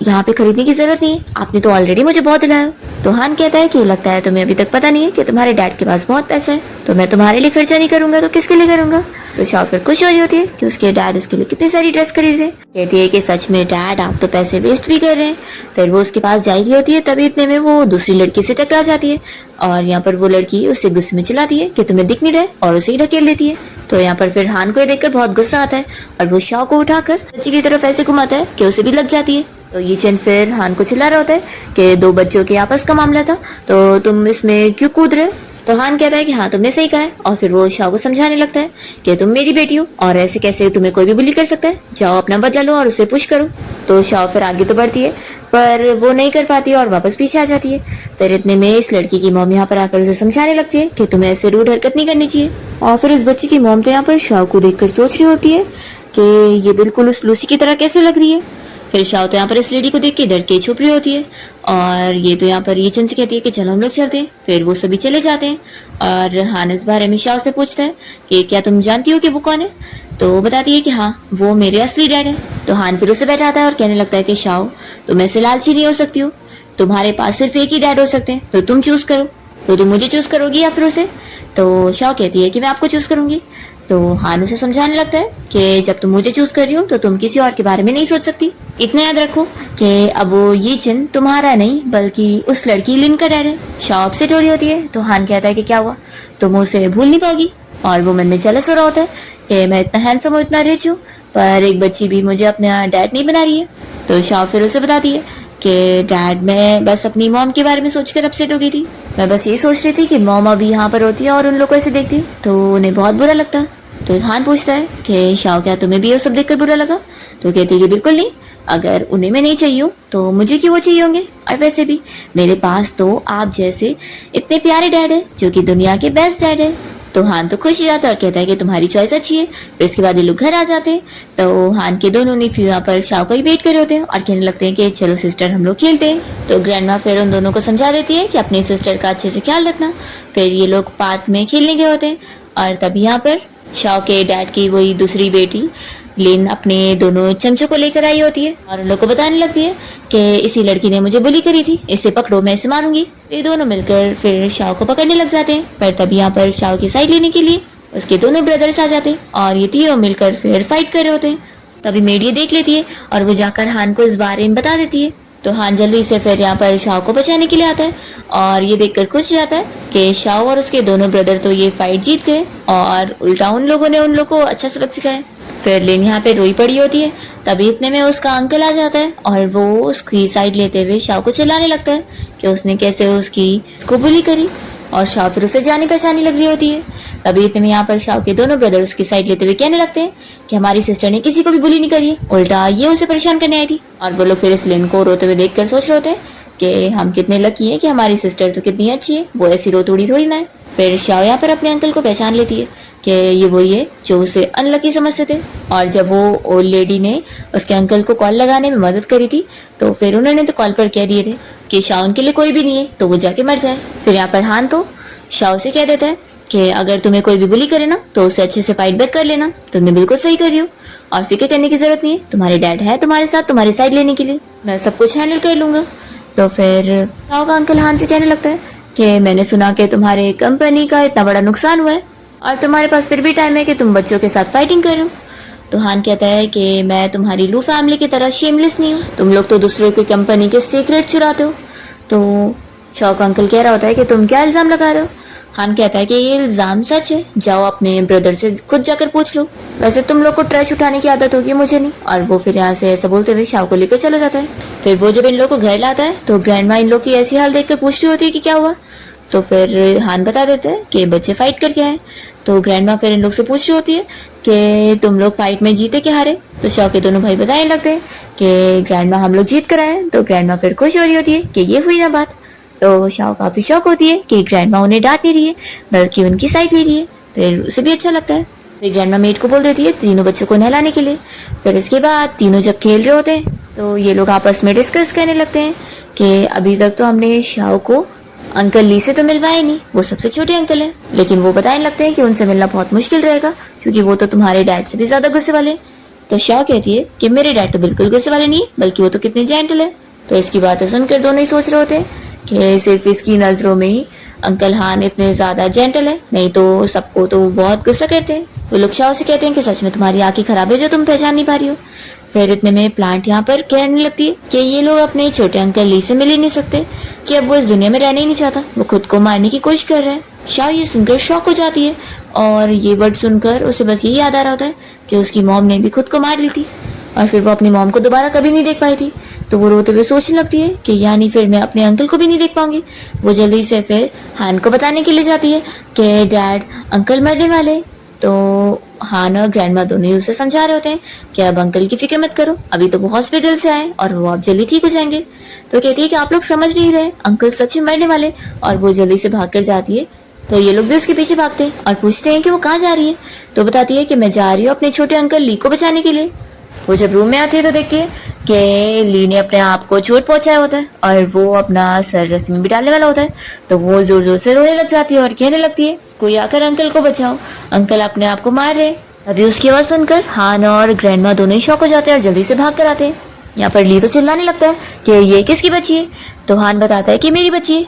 यहाँ पे खरीदने की ज़रूरत नहीं है, आपने तो ऑलरेडी मुझे बहुत दिलाया। तो हान कहता है कि लगता है तुम्हें अभी तक पता नहीं है कि तुम्हारे डैड के पास बहुत पैसा है, तो मैं तुम्हारे लिए खर्चा नहीं करूंगा तो किसके लिए करूंगा। तो शाह फिर खुश हो रही होती है कि उसके डैड उसके लिए कितनी सारी ड्रेस खरीद रहे। कहती है कि सच में डैड आप तो पैसे वेस्ट भी कर रहे हैं। फिर वो उसके पास जा रही होती है, तभी इतने में वो दूसरी लड़की से टकरा जाती है और यहाँ पर वो लड़की उससे गुस्से में चिल्लाती है कि तुम्हें दिख नहीं रहा है और उसे ही ढकेल देती है। तो यहाँ पर फिर हान को ये देखकर बहुत गुस्सा आता है और वो शाह को उठाकर बच्ची की तरफ ऐसे घुमाता है कि उसे भी लग जाती है। तो ये चंद फिर हान को चिल्ला रहा होता है कि दो बच्चों के आपस का मामला था, तो तुम इसमें क्यों कूद रहे हो। तो हान कहता है कि हाँ तुमने सही कहा है और फिर वो शाह को समझाने लगता है कि तुम मेरी बेटी हो और ऐसे कैसे तुम्हें कोई भी बुली कर सकता है, जाओ अपना बदला लो और उसे पुश करो। तो शाह फिर आगे तो बढ़ती है पर वो नहीं कर पाती और वापस पीछे आ जाती है। फिर इतने में इस लड़की की मॉम यहाँ पर आकर उसे समझाने लगती है कि तुम्हें ऐसे रूड हरकत नहीं करनी चाहिए। और फिर इस बच्ची की मॉम तो यहाँ पर शाह को देखकर सोच रही होती है कि ये बिल्कुल उस लूसी की तरह कैसे लग रही है। फिर शाह तो यहाँ पर इस लेडी को देख के डर के छुप रही होती है और ये तो यहाँ पर ये चंद से कहती है कि चलो हम लोग चलते हैं। फिर वो सभी चले जाते हैं और हान इस बारे में शाह से पूछता है कि क्या तुम जानती हो कि वो कौन है। तो वो बताती है कि हाँ वो मेरे असली डैड है। तो हान फिर उसे बैठाता है और कहने लगता है कि शाह तुम ऐसे लालची नहीं हो सकती हो, तुम्हारे पास सिर्फ एक ही डैड हो सकते हैं, तो तुम चूज करो, तो तुम मुझे चूज करोगी या फिर उसे। तो शाह कहती है कि मैं आपको चूज करूंगी। तो हान उसे समझाने लगता है कि जब तुम मुझे चूज कर रही हो तो तुम किसी और के बारे में नहीं सोच सकती। इतना याद रखो कि अब वो ये चिन्ह तुम्हारा नहीं बल्कि उस लड़की लिन का डैड है। शाह अपसेट हो रही होती है तो हान कहता है कि क्या हुआ, तुम उसे भूल नहीं पाओगी। और वो मन में जेलस हो रहा होता है कि मैं इतना हैंडसम हूँ, इतना रिच हूँ, पर एक बच्ची भी मुझे अपना डैड नहीं बना रही है। तो शाह फिर उसे बताती है कि डैड मैं बस अपनी मॉम के बारे में सोचकर अपसेट हो गई थी, मैं बस ये सोच रही थी कि मॉम अभी यहाँ पर होती है और उन लोगों को ऐसे देखती तो उन्हें बहुत बुरा लगता। तो हान पूछता है कि शाह क्या तुम्हें भी ये सब देखकर बुरा लगा। तो कहती है कि बिल्कुल नहीं, अगर उन्हें मैं नहीं चाहिए तो मुझे क्यों वो चाहिए होंगे, और वैसे भी मेरे पास तो आप जैसे इतने प्यारे डैड है जो कि दुनिया के बेस्ट डैड है। तो हान तो खुश हो जाता है और कहता है कि तुम्हारी चॉइस अच्छी है। फिर इसके बाद ये लोग घर आ जाते हैं तो हान के दोनों नेफ्यू यहाँ पर शाह को ही वेट कर रहे होते हैं और कहने लगते हैं कि चलो सिस्टर हम लोग खेलते हैं। तो ग्रैंडमा फिर उन दोनों को समझा देती है कि अपनी सिस्टर का अच्छे से ख्याल रखना। फिर ये लोग पार्क में खेलने गए होते हैं और तभी यहाँ पर शाह के डैड की वही दूसरी बेटी लिन अपने दोनों चमचों को लेकर आई होती है और उन लोग को बताने लगती है कि इसी लड़की ने मुझे बुली करी थी, इसे पकड़ो मैं इसे मारूंगी। ये दोनों मिलकर फिर शाह को पकड़ने लग जाते हैं, पर तभी यहाँ पर शाह की साइड लेने के लिए उसके दोनों ब्रदर्स आ जाते हैं और ये तीनों मिलकर फिर फाइट कर रहे होते हैं। तभी मेड ये देख लेती है और वो जाकर हान को इस बारे में बता देती है। तो हान जल्दी से फिर यहाँ पर शाह को बचाने के लिए आता है और ये देखकर खुश हो जाता है कि शाह और उसके दोनों ब्रदर तो ये फाइट जीत गए और उल्टा उन लोगों ने उन लोग को अच्छा सबक सिखाया। फिर लिन यहाँ पे रोई पड़ी होती है, तभी इतने में उसका अंकल आ जाता है और वो उसकी साइड लेते हुए शाह को चिल्लाने लगता है कि उसने कैसे उसको बुली करी और शाह फिर उसे जानी पहचानी लग रही होती है। तभी इतने में यहाँ पर शाह के दोनों ब्रदर उसकी साइड लेते हुए कहने लगते हैं कि हमारी सिस्टर ने किसी को भी बुली नहीं करी है, उल्टा ये उसे परेशान करने आई थी। और वो लोग फिर इस लिन को रोते हुए देखकर सोच रहे होते हैं कि हम कितने लकी हैं कि हमारी सिस्टर तो कितनी अच्छी है, वो ऐसी रोतोड़ी थोड़ी ना है। फिर शाह यहाँ पर अपने अंकल को पहचान लेती है कि ये वही है जो उसे अनलकी समझते थे और जब वो ओल्ड लेडी ने उसके अंकल को कॉल लगाने में मदद करी थी तो फिर उन्होंने तो कॉल पर कह दिए थे कि शाह उनके लिए कोई भी नहीं है तो वो जाके मर जाए। फिर यहाँ पर हान तो शाह से कह देता है कि अगर तुम्हें कोई भी बुली करे ना तो उसे अच्छे से फाइट बैक कर लेना, तुमने बिल्कुल सही करी हो और फिक्र करने की जरूरत नहीं है, तुम्हारे डैड है तुम्हारे साथ तुम्हारी साइड लेने के लिए, मैं सब कुछ हैंडल कर लूंगा। तो फिर शाह का अंकल हान से कहने लगता है कि मैंने सुना कि तुम्हारे कंपनी का इतना बड़ा नुकसान हुआ है और तुम्हारे पास फिर भी टाइम है कि तुम बच्चों के साथ फाइटिंग करो। तो हान कहता है कि मैं तुम्हारी लू फैमिली की तरह शेमलेस नहीं हूँ, तुम लोग तो दूसरे की कंपनी के सीक्रेट चुराते हो। तो शाह का अंकल कह रहा होता है कि तुम क्या इल्जाम लगा रहे हो। हान कहता है कि ये इल्जाम सच है, जाओ अपने ब्रदर से खुद जाकर पूछ लो, वैसे तुम लोग को ट्रैश उठाने की आदत होगी, मुझे नहीं। और वो फिर यहाँ से ऐसा बोलते हुए शाह को लेकर चला जाता है। फिर वो जब इन लोग को घर लाता है तो ग्रैंडमा इन लोग की ऐसी हाल देखकर पूछ रही होती है कि क्या हुआ। तो फिर हान बता देते हैं कि बच्चे फाइट करके आए। तो ग्रैंड माँ फिर इन लोग से पूछ रही होती है कि तुम लोग फाइट में जीते क्या हारे। तो शाओ के दोनों भाई बताने लगते हैं कि ग्रैंड माँ हम लोग जीत कर आए। तो ग्रैंड माँ फिर खुश हो रही होती है कि ये हुई ना बात। तो शाओ काफी शौक होती है कि ग्रैंड माँ उन्हें डांट नहीं रही है बल्कि उनकी साइड ले रही है। फिर उसे भी अच्छा लगता है। फिर ग्रैंड माँ मेड को बोल देती है तीनों बच्चों को नहलाने के लिए। फिर इसके बाद तीनों जब खेल रहे होते हैं तो ये लोग आपस में डिस्कस करने लगते हैं कि अभी तक तो हमने शाओ को अंकल ली से तो मिलवाए नहीं, वो सबसे छोटे अंकल हैं। लेकिन वो बताने लगते हैं कि उनसे मिलना बहुत मुश्किल रहेगा क्योंकि वो तो तुम्हारे डैड से भी ज्यादा गुस्से वाले हैं। तो शाओ कहती है कि मेरे डैड तो बिल्कुल गुस्से वाले नहीं है बल्कि वो तो कितने जेंटल है। तो इसकी बातें सुनकर दोनों ही सोच रहे होते हैं कि सिर्फ इसकी नजरों में ही अंकल हान इतने ज्यादा जेंटल है, नहीं तो सबको तो बहुत गुस्सा करते हैं। वो लोग शाओ से कहते हैं कि सच में तुम्हारी आंखें खराब है जो तुम पहचान नहीं पा रही हो। फिर इतने में प्लांट यहाँ पर कहने लगती है कि ये लोग अपने छोटे अंकल ली से मिल ही नहीं सकते, कि अब वो इस दुनिया में रहना ही नहीं चाहता, वो खुद को मारने की कोशिश कर रहा है। शाओ ये सुनकर शॉक हो जाती है और ये वर्ड सुनकर उसे बस यही याद आ रहा होता है कि उसकी मॉम ने भी खुद को मार ली थी और फिर वो अपनी मॉम को दोबारा कभी नहीं देख पाई थी। तो वो रोते हुए सोचने लगती है कि यानी फिर मैं अपने अंकल को भी नहीं देख पाऊंगी। वो जल्दी से फिर हान को बताने के लिए जाती है कि डैड अंकल मरने वाले। तो हान और ग्रैंड माँ दोनों ही उसे समझा रहे होते हैं कि अब अंकल की फिक्र मत करो, अभी तो वो हॉस्पिटल से आए और वो अब जल्दी ठीक हो जाएंगे। तो कहती है कि आप लोग समझ नहीं रहे, अंकल सच में मरने वाले। और वो जल्दी से भाग कर जाती है। तो ये लोग भी उसके पीछे भागते हैं और पूछते हैं कि वो कहाँ जा रही है। तो बताती है कि मैं जा रही हूँ अपने छोटे अंकल ली को बचाने के लिए। वो जब रूम में आती है तो देखती है कि ली ने अपने आप को चोट पहुंचाया होता है और वो अपना सर रस्सी में भी डालने वाला होता है। तो वो जोर जोर से रोने लग जाती है और कहने लगती है कोई आकर अंकल को बचाओ, अंकल अपने आप को मार रहे। अभी उसकी आवाज सुनकर हान और ग्रैंड माँ दोनों ही शॉक हो जाते हैं और जल्दी से भाग कर आते हैं। यहाँ पर ली तो चिल्लाने लगता है कि ये किसकी बच्ची है। तो हान बताता है कि मेरी बच्ची है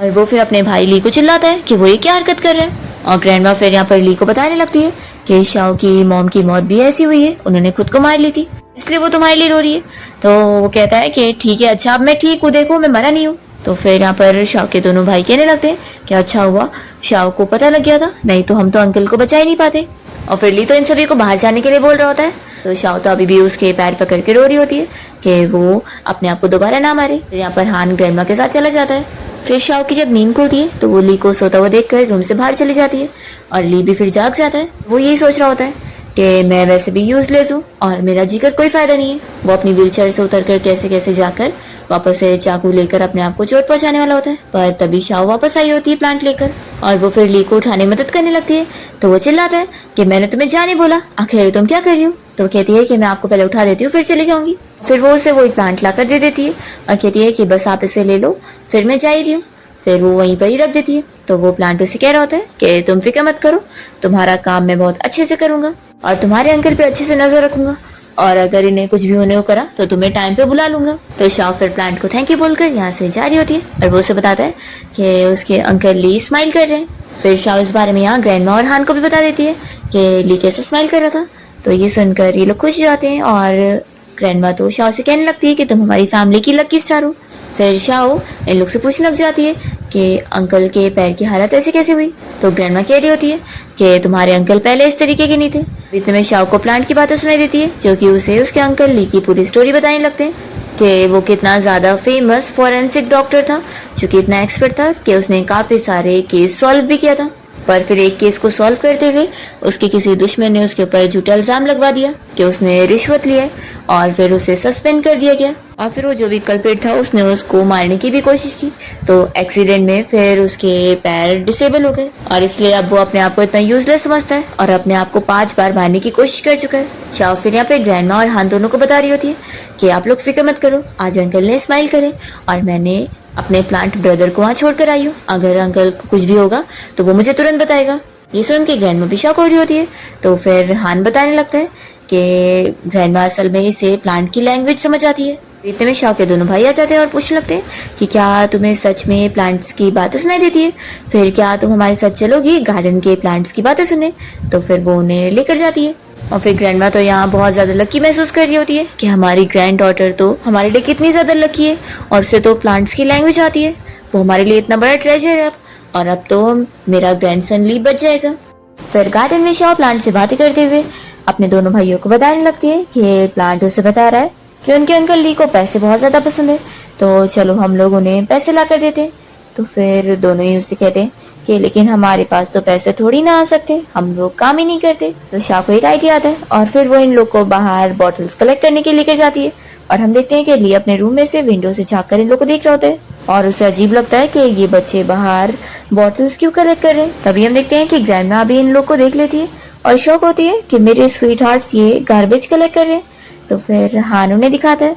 और वो फिर अपने भाई ली को चिल्लाता है कि वो ये क्या हरकत कर रहा है। और ग्रैंड माँ फिर यहाँ पर ली को बताने लगती है कि शाओ की मॉम की मौत भी ऐसी हुई है, उन्होंने खुद को मार ली थी, इसलिए वो तुम्हारे लिए रो रही है। तो वो कहता है कि ठीक है, अच्छा अब मैं ठीक हूँ, देखो मैं मरा नहीं हूँ। तो फिर यहाँ पर शाओ के दोनों भाई कहने लगते हैं कि अच्छा हुआ शाओ को पता लग गया था, नहीं तो हम तो अंकल को बचा ही नहीं पाते। और फिर ली तो इन सभी को बाहर जाने के लिए बोल रहा होता है। तो शाओ तो अभी भी उसके पैर पकड़ के रो रही होती है कि वो अपने आप को दोबारा ना मारे। फिर यहाँ पर हान ग्रैंड माँ के साथ चला जाता है। फिर शाओ की जब नींद खुलती है तो वो ली को सोता हुआ देखकर रूम से बाहर चली जाती है और ली भी फिर जाग जाता है। वो यही सोच रहा होता है कि मैं वैसे भी यूजलेस हूँ और मेरा जीकर कोई फायदा नहीं है। वो अपनी व्हीलचेयर से उतरकर कैसे कैसे जाकर वापस से चाकू लेकर अपने आप को चोट पहुंचाने वाला होता है, पर तभी शाओ वापस आई होती है प्लांट लेकर और वो फिर ली को उठाने में मदद करने लगती है। तो वो चिल्लाता है कि मैंने तुम्हें जाने बोला, आखिर तुम क्या कर रही हो। तो कहती है कि मैं आपको पहले उठा देती हूँ फिर चली जाऊंगी। फिर वो उसे वही प्लांट लाकर दे देती है और कहती है कि बस आप इसे ले लो, फिर मैं जा ही रही हूँ। फिर वो वहीं पर ही रख देती है। तो वो प्लांट उसे कह रहा होता है कि तुम फिक्र मत करो, तुम्हारा काम मैं बहुत अच्छे से करूंगा और तुम्हारे अंकल पे अच्छे से नजर रखूंगा और अगर इन्हें कुछ भी होने को करा तो तुम्हें टाइम पे बुला लूंगा। तो शाओ फिर प्लांट को थैंक यू बोलकर यहाँ से जा रही होती है और वो उसे बताता है कि उसके अंकल ली स्माइल कर रहे हैं। फिर शाओ इस बारे में यहाँ ग्रैंड माँ और हान को भी बता देती है कि ली कैसे स्माइल कर रहा था। तो ये सुनकर ये लोग खुश हो जाते हैं और ग्रैंड माँ तो शाओ से कहने लगती है कि तुम हमारी फैमिली की लकी स्टार हो। फिर शाओ इन लोग से पूछने लग जाती है कि अंकल के पैर की हालत ऐसे कैसे हुई। तो ग्रैंडमा कह रही होती है कि तुम्हारे अंकल पहले इस तरीके के नहीं थे। इतने में शाओ को प्लांट की बातें सुनाई देती है जो कि उसे उसके अंकल ली की पूरी स्टोरी बताने लगते हैं कि वो कितना ज्यादा फेमस फॉरेंसिक डॉक्टर था, जो कि इतना एक्सपर्ट था कि उसने काफी सारे केस सॉल्व भी किया था। पर फिर एक केस को सॉल्व करते हुए उसके किसी दुश्मन ने उसके ऊपर झूठा इल्जाम लगवा दिया कि उसने रिश्वत लिया और फिर उसे सस्पेंड कर दिया गया। और फिर वो जो भी कल्प्रिट था उसने उसको मारने की भी कोशिश की। तो एक्सीडेंट में फिर उसके पैर डिसेबल हो गए और इसलिए अब वो अपने आप को इतना यूजलेस समझता है और अपने आप को 5 बार मारने की कोशिश कर चुका है। शाओ फिर यहाँ पे ग्रैंडमा और हान दोनों को बता रही होती है कि आप लोग फिक्र मत करो, आज अंकल ने स्माइल करे और मैंने अपने प्लांट ब्रदर को वहाँ छोड़कर आई हूँ। अगर अंकल को कुछ भी होगा तो वो मुझे तुरंत बताएगा। ये सुन के ग्रैंडमा भी शॉक हो रही होती है। तो फिर हान बताने लगता है कि ग्रैंडमा असल में इसे प्लांट की लैंग्वेज समझ आती है। इतने में शाओ के दोनों भाई आ जाते हैं और पूछने लगते हैं कि क्या तुम्हें सच में प्लांट्स की बातें सुनाई देती है, फिर क्या तुम हमारे साथ चलोगी गार्डन के प्लांट्स की बातें सुनने। तो फिर वो उन्हें लेकर जाती है और फिर ग्रैंडमा तो यहाँ बहुत ज्यादा लकी महसूस कर रही होती है कि हमारी ग्रैंड डॉटर तो हमारे लिए कितनी ज्यादा लकी है और उसे तो प्लांट्स की लैंग्वेज आती है, वो हमारे लिए इतना बड़ा ट्रेजर है और अब तो मेरा ग्रैंडसन ली बच जाएगा। फिर गार्डन में शाओ प्लांट से बातें करते हुए अपने दोनों भाइयों को बताने लगती है कि प्लांट उसे बता रहा है कि उनके अंकल ली को पैसे बहुत ज्यादा पसंद है, तो चलो हम लोग उन्हें पैसे ला कर देते। तो फिर दोनों ही उससे कहते हैं कि लेकिन हमारे पास तो पैसे थोड़ी ना आ सकते, हम लोग काम ही नहीं करते। तो शाह को एक आइडिया आता है और फिर वो इन लोग को बाहर बॉटल्स कलेक्ट करने के लिए लेकर जाती है और हम देखते हैं कि ली अपने रूम में से विंडो से झांक कर इन लोग को देख रहा होता है और उसे अजीब लगता है कि ये बच्चे बाहर बॉटल्स क्यों कलेक्ट कर रहे हैं। तभी हम देखते हैं कि ग्रैंडमा भी इन लोग को देख लेती है और शौक होती है कि मेरे स्वीट हार्ट्स ये गार्बेज कलेक्ट कर रहे हैं। तो फिर हान उन्हें दिखाता है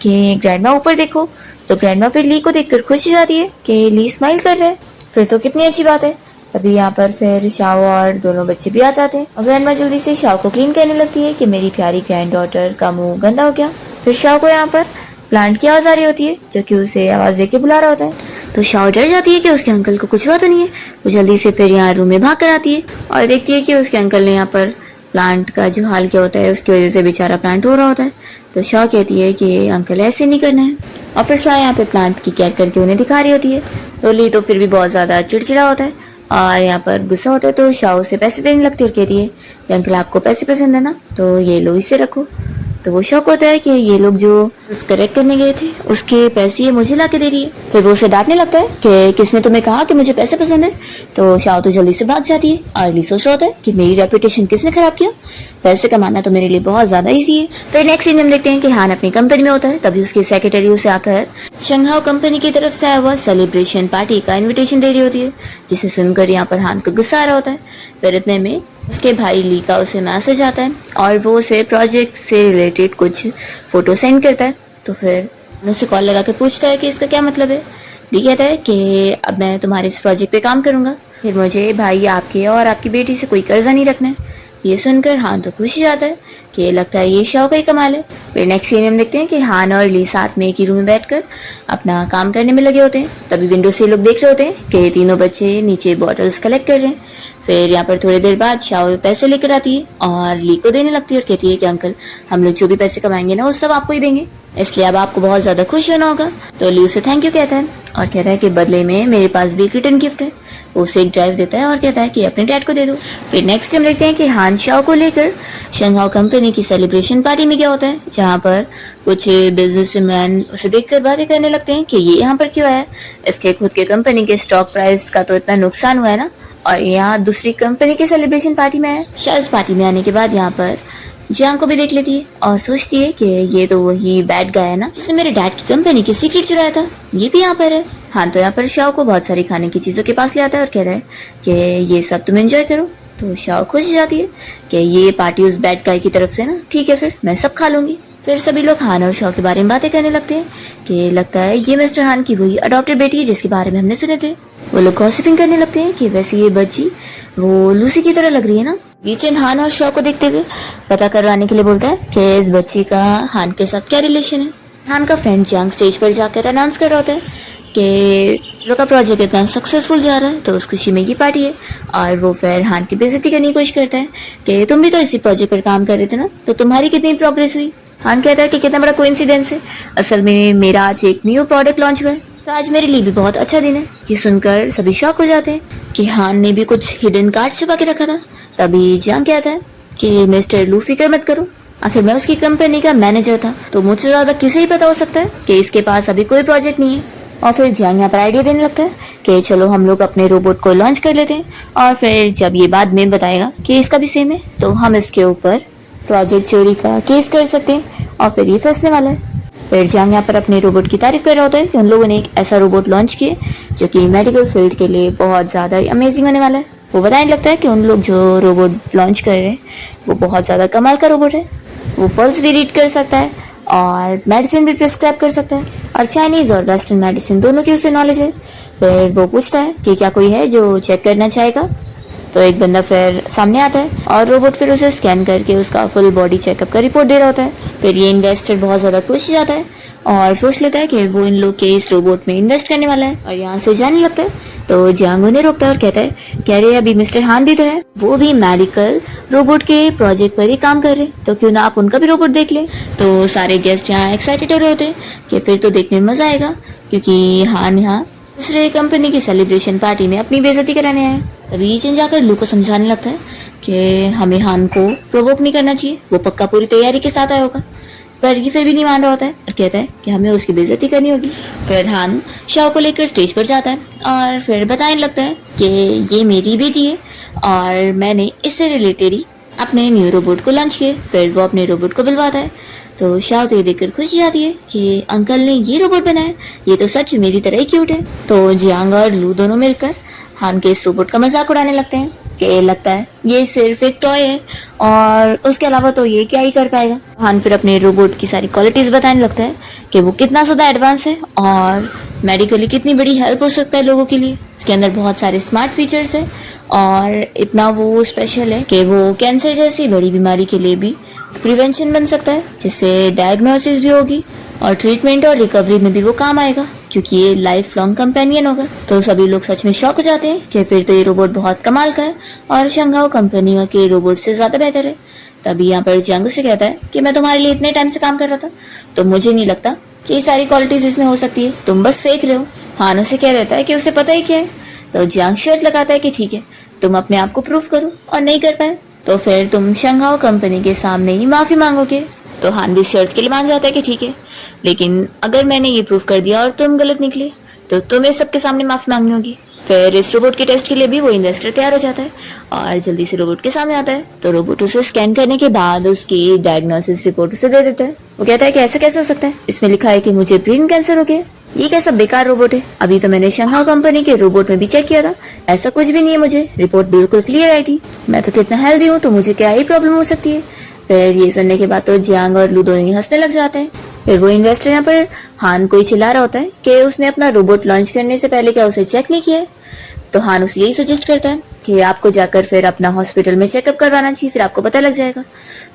कि ग्रैंडमा ऊपर देखो। तो ग्रैंडमा फिर ली को देखकर खुश हो जाती है कि ली स्माइल कर रहा है, फिर तो कितनी अच्छी बात है। तभी यहाँ पर फिर शाओ और दोनों बच्चे भी आ जाते हैं और ग्रैंडमा जल्दी से शाओ को क्लीन करने लगती है कि मेरी प्यारी ग्रैंड डॉटर का मुंह गंदा हो गया। फिर शाओ को यहाँ पर प्लांट की आवाज आ रही होती है जो कि उसे आवाज देके बुला रहा होता है। तो शाओ डर जाती है कि उसके अंकल को कुछ हुआ तो नहीं है। वो जल्दी से फिर यहाँ रूम में भाग कर आती है और देखती है कि उसके अंकल ने यहाँ पर प्लांट का जो हाल क्या होता है उसकी वजह से बेचारा प्लांट रो रहा होता है। तो शाह कहती है कि अंकल ऐसे नहीं करना है और फिर शाह यहाँ पे प्लांट की केयर करके उन्हें दिखा रही होती है। तो ली तो फिर भी बहुत ज़्यादा चिड़चिड़ा होता है और यहाँ पर गुस्सा होता है। तो शाह उसे पैसे देने लगती है और कहती है कि अंकल आपको पैसे पसंद है ना, तो ये लो इसे रखो। तो वो शौक होता है कि ये लोग जो करेक्ट करने गए थे उसके पैसे ये मुझे ला के दे रही है। फिर वो उसे डांटने लगता है कि किसने तुम्हें कहा कि मुझे पैसे पसंद है। तो शाओ तो जल्दी से भाग जाती है और ली सोच रहा होता है कि मेरी रेपुटेशन किसने खराब किया, पैसे कमाना तो मेरे लिए बहुत ज्यादा ईजी है। फिर नेक्स्ट सीन में हम देखते हैं कि हान अपनी कंपनी में होता है। तभी उसकी सेक्रेटरी उसे आकर शंघाओ कंपनी की तरफ से आया हुआ सेलिब्रेशन पार्टी का इन्विटेशन दे रही होती है, जिसे सुनकर यहाँ पर हान को गुस्सा आ रहा होता है। फिर इतने में उसके भाई ली का उसे मैसेज आता है और वो उसे प्रोजेक्ट से रिलेटेड कुछ फोटो सेंड करता है। तो फिर उसे कॉल लगाकर पूछता है कि इसका क्या मतलब है। ली कहता है कि अब मैं तुम्हारे इस प्रोजेक्ट पे काम करूंगा, फिर मुझे भाई आपके और आपकी बेटी से कोई कर्जा नहीं रखना है। ये सुनकर हान तो खुश हो जाता है कि लगता है ये शाओ का ही कमाल है। फिर नेक्स्ट सीन में हम देखते हैं कि हान और ली साथ में एक ही रूम में बैठकर अपना काम करने में लगे होते हैं। तभी विंडो से लोग देख रहे होते हैं कि तीनों बच्चे नीचे बॉटल्स कलेक्ट कर रहे हैं। फिर यहाँ पर थोड़ी देर बाद शाओ पैसे लेकर आती है और ली को देने लगती है और कहती है कि अंकल हम लोग जो भी पैसे कमाएंगे ना वो सब आपको ही देंगे, इसलिए अब आपको बहुत ज्यादा खुश होना होगा। तो ली उसे थैंक यू कहता है और कहता है कि बदले में मेरे पास भी एक रिटर्न गिफ्ट है। वो उसे एक ड्राइव देता है और कहता है कि अपने डैड को दे दो। फिर नेक्स्ट हम देखते हैं कि हान शाओ को लेकर शंघाओ कंपनी की सेलिब्रेशन पार्टी में गया होता है, जहाँ पर कुछ बिजनेसमैन उसे देखकर बातें करने लगते हैं कि ये यहाँ पर क्यों आया, इसके खुद के कंपनी के स्टॉक प्राइस का तो इतना नुकसान हुआ है ना, और यहाँ दूसरी कंपनी की सेलिब्रेशन पार्टी में है। शायद उस पार्टी में आने के बाद यहाँ पर जियांग को भी देख लेती है और सोचती है कि ये तो वही बैड गाय है ना जिसने मेरे डैड की कंपनी की सीक्रेट चुराया था, ये भी यहाँ पर है। हाँ, तो यहाँ पर शाओ को बहुत सारी खाने की चीज़ों के पास ले आता है और कहता है कि ये सब तुम एंजॉय करो। तो शाओ खुश हो जाती है कि ये पार्टी उस बैड गाय की तरफ से ना, ठीक है फिर मैं सब खा लूंगी। फिर सभी लोग हान और शाओ के बारे में बातें करने लगते हैं कि लगता है ये मिस्टर हान की वही अडॉप्टेड बेटी है जिसके बारे में हमने सुने थे। वो लोग गॉसिपिंग करने लगते हैं कि वैसे ये बच्ची वो लूसी की तरह लग रही है ना। ये चंद हान और शाओ को देखते हुए पता करवाने के लिए बोलता है कि इस बच्ची का हान के साथ क्या रिलेशन है। हान का फ्रेंड जियांग स्टेज पर जाकर अनाउंस कर रहा होता है कि लोग का प्रोजेक्ट इतना सक्सेसफुल जा रहा है, तो उस खुशी में की पार्टी है। और वो फिर हान की बेइज्जती करने की कोशिश करता है कि तुम भी तो इसी प्रोजेक्ट पर काम कर रहे थे ना, तो तुम्हारी कितनी प्रोग्रेस हुई। हान कहता है कि कितना बड़ा कोइंसिडेंस है, असल में मेरा आज एक न्यू प्रोडक्ट लॉन्च हुआ है, तो आज मेरे लिए भी बहुत अच्छा दिन है। ये सुनकर सभी शॉक हो जाते हैं कि हान ने भी कुछ हिडन कार्ड छुपा के रखा था। तभी जियांग कहता है कि मिस्टर लू फिक्र मत करो, आखिर मैं उसकी कंपनी का मैनेजर था, तो मुझसे ज्यादा किसे ही पता हो सकता है कि इसके पास अभी कोई प्रोजेक्ट नहीं है। और फिर जियांग यहाँ पर आइडिया देने लगता है कि चलो हम लोग अपने रोबोट को लॉन्च कर लेते हैं, और फिर जब ये बाद में बताएगा कि इसका भी सेम है तो हम इसके ऊपर प्रोजेक्ट चोरी का केस कर सकते हैं और फिर ये फंसने वाला है। फिर जियांग यहाँ पर अपने रोबोट की तारीफ कर रहा होता है कि उन लोगों ने एक ऐसा रोबोट लॉन्च किया जो कि मेडिकल फील्ड के लिए बहुत ज़्यादा अमेजिंग होने वाला है। वो बताने लगता है कि उन लोग जो रोबोट लॉन्च कर रहे हैं वो बहुत ज़्यादा कमाल का रोबोट है, वो पल्स भी रीड कर सकता है और मेडिसिन भी प्रिस्क्राइब कर सकता है, और चाइनीज़ और वेस्टर्न मेडिसिन दोनों की उसे नॉलेज है। फिर वो पूछता है कि क्या कोई है जो चेक करना चाहेगा। तो एक बंदा फिर सामने आता है और रोबोट फिर उसे स्कैन करके उसका फुल बॉडी चेकअप का रिपोर्ट दे रहा होता है। फिर ये इन्वेस्टर बहुत ज़्यादा खुश हो जाता है और सोच लेता है कि वो इन लोग के इस रोबोट में इन्वेस्ट करने वाला है और यहाँ से जाने लगता है। तो जियांग उन्हें रोकता है और कहता है कि अरे अभी मिस्टर हान भी तो है, वो भी मेडिकल रोबोट के प्रोजेक्ट पर ही काम कर रहे हैं, तो क्यों ना आप उनका भी रोबोट देख ले। तो सारे गेस्ट यहाँ एक्साइटेड हो रहे होते हैं कि फिर तो देखने में मजा आएगा, क्योंकि हान यहाँ दूसरे कंपनी की सेलिब्रेशन पार्टी में अपनी बेइज्जती कराने आए। तभी चेंज जाकर लू को समझाने लगता है कि हमें हान को प्रोवोक नहीं करना चाहिए, वो पक्का पूरी तैयारी के साथ आया होगा। पर ये फिर भी नहीं मान रहा होता है और कहता है कि हमें उसकी बेइज्जती करनी होगी। फिर हान शाओ को लेकर स्टेज पर जाता है और फिर बताने लगता है कि ये मेरी बेटी है और मैंने इससे रिलेटेड ही अपने न्यू रोबोट को लॉन्च किया। फिर वो अपने रोबोट को बुलवाता है तो शाओ तो ये देखकर खुश हो जाती है कि अंकल ने ये रोबोट बनाया, ये तो सच मेरी तरह ही क्यूट है। तो जियांग और लू दोनों मिलकर हान के इस रोबोट का मजाक उड़ाने लगते हैं कि लगता है ये सिर्फ एक टॉय है और उसके अलावा तो ये क्या ही कर पाएगा। हान फिर अपने रोबोट की सारी क्वालिटीज बताने लगता है कि वो कितना ज़्यादा एडवांस है और मेडिकली कितनी बड़ी हेल्प हो सकता है लोगों के लिए। इसके अंदर बहुत सारे स्मार्ट फीचर्स है और इतना वो स्पेशल है कि वो कैंसर जैसी बड़ी बीमारी के लिए भी प्रिवेंशन बन सकता है, जिससे डायग्नोसिस भी होगी और ट्रीटमेंट और रिकवरी में भी वो काम आएगा क्योंकि ये लाइफ लॉन्ग कंपेनियन होगा। तो सभी लोग सच में शॉक हो जाते हैं कि फिर तो ये रोबोट बहुत कमाल का है और शंघाओ कंपनी के रोबोट से ज़्यादा बेहतर है। तभी यहाँ पर जियांग से कहता है कि मैं तुम्हारे लिए इतने टाइम से काम कर रहा था तो मुझे नहीं लगता कि ये सारी क्वालिटीज इसमें हो सकती है, तुम बस फेंक रहे हो। हान उसे कह देता है कि उसे पता ही क्या है। तो जियांग शर्त लगाता है कि ठीक है तुम अपने आप को प्रूफ करो और नहीं कर पाए तो फिर तुम शंघाओ कंपनी के सामने ही माफ़ी मांगोगे। तो हान भी शर्त के लिए मान जाता है कि ठीक है, लेकिन अगर मैंने ये प्रूफ कर दिया और तुम गलत निकले तो तुम्हें सबके सामने माफ़ी मांगनी होगी। फिर इस रोबोट के टेस्ट के लिए भी वो इन्वेस्टर तैयार हो जाता है और जल्दी से रोबोट के सामने आता है। तो रोबोट उसे स्कैन करने के बाद उसकी डायग्नोसिस रिपोर्ट उसे दे देता है। वो कहता है कि ऐसा कैसे हो सकता है, इसमें लिखा है कि मुझे ब्रेन कैंसर हो गया, ये कैसा बेकार रोबोट है। अभी तो मैंने शंघाओ कंपनी के रोबोट में भी चेक किया था, ऐसा कुछ भी नहीं है, मुझे रिपोर्ट बिल्कुल क्लियर आई थी, मैं तो कितना हेल्दी हूँ तो मुझे क्या ही प्रॉब्लम हो सकती है। फिर ये सुनने के बाद तो जियांग और लू दोनों ही हंसने लग जाते हैं। फिर वो इन्वेस्टर यहाँ पर हान को ही चिल्ला रहा होता है कि उसने अपना रोबोट लॉन्च करने से पहले क्या उसे चेक नहीं किया है। तो हान उसे यही सजेस्ट करता है कि आपको जाकर फिर अपना हॉस्पिटल में चेकअप करवाना चाहिए, फिर आपको पता लग जाएगा।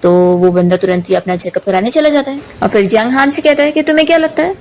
तो वो बंदा तुरंत ही अपना चेकअप कराने चला जाता है और फिर जियांग हान से कहता है कि तुम्हें क्या लगता है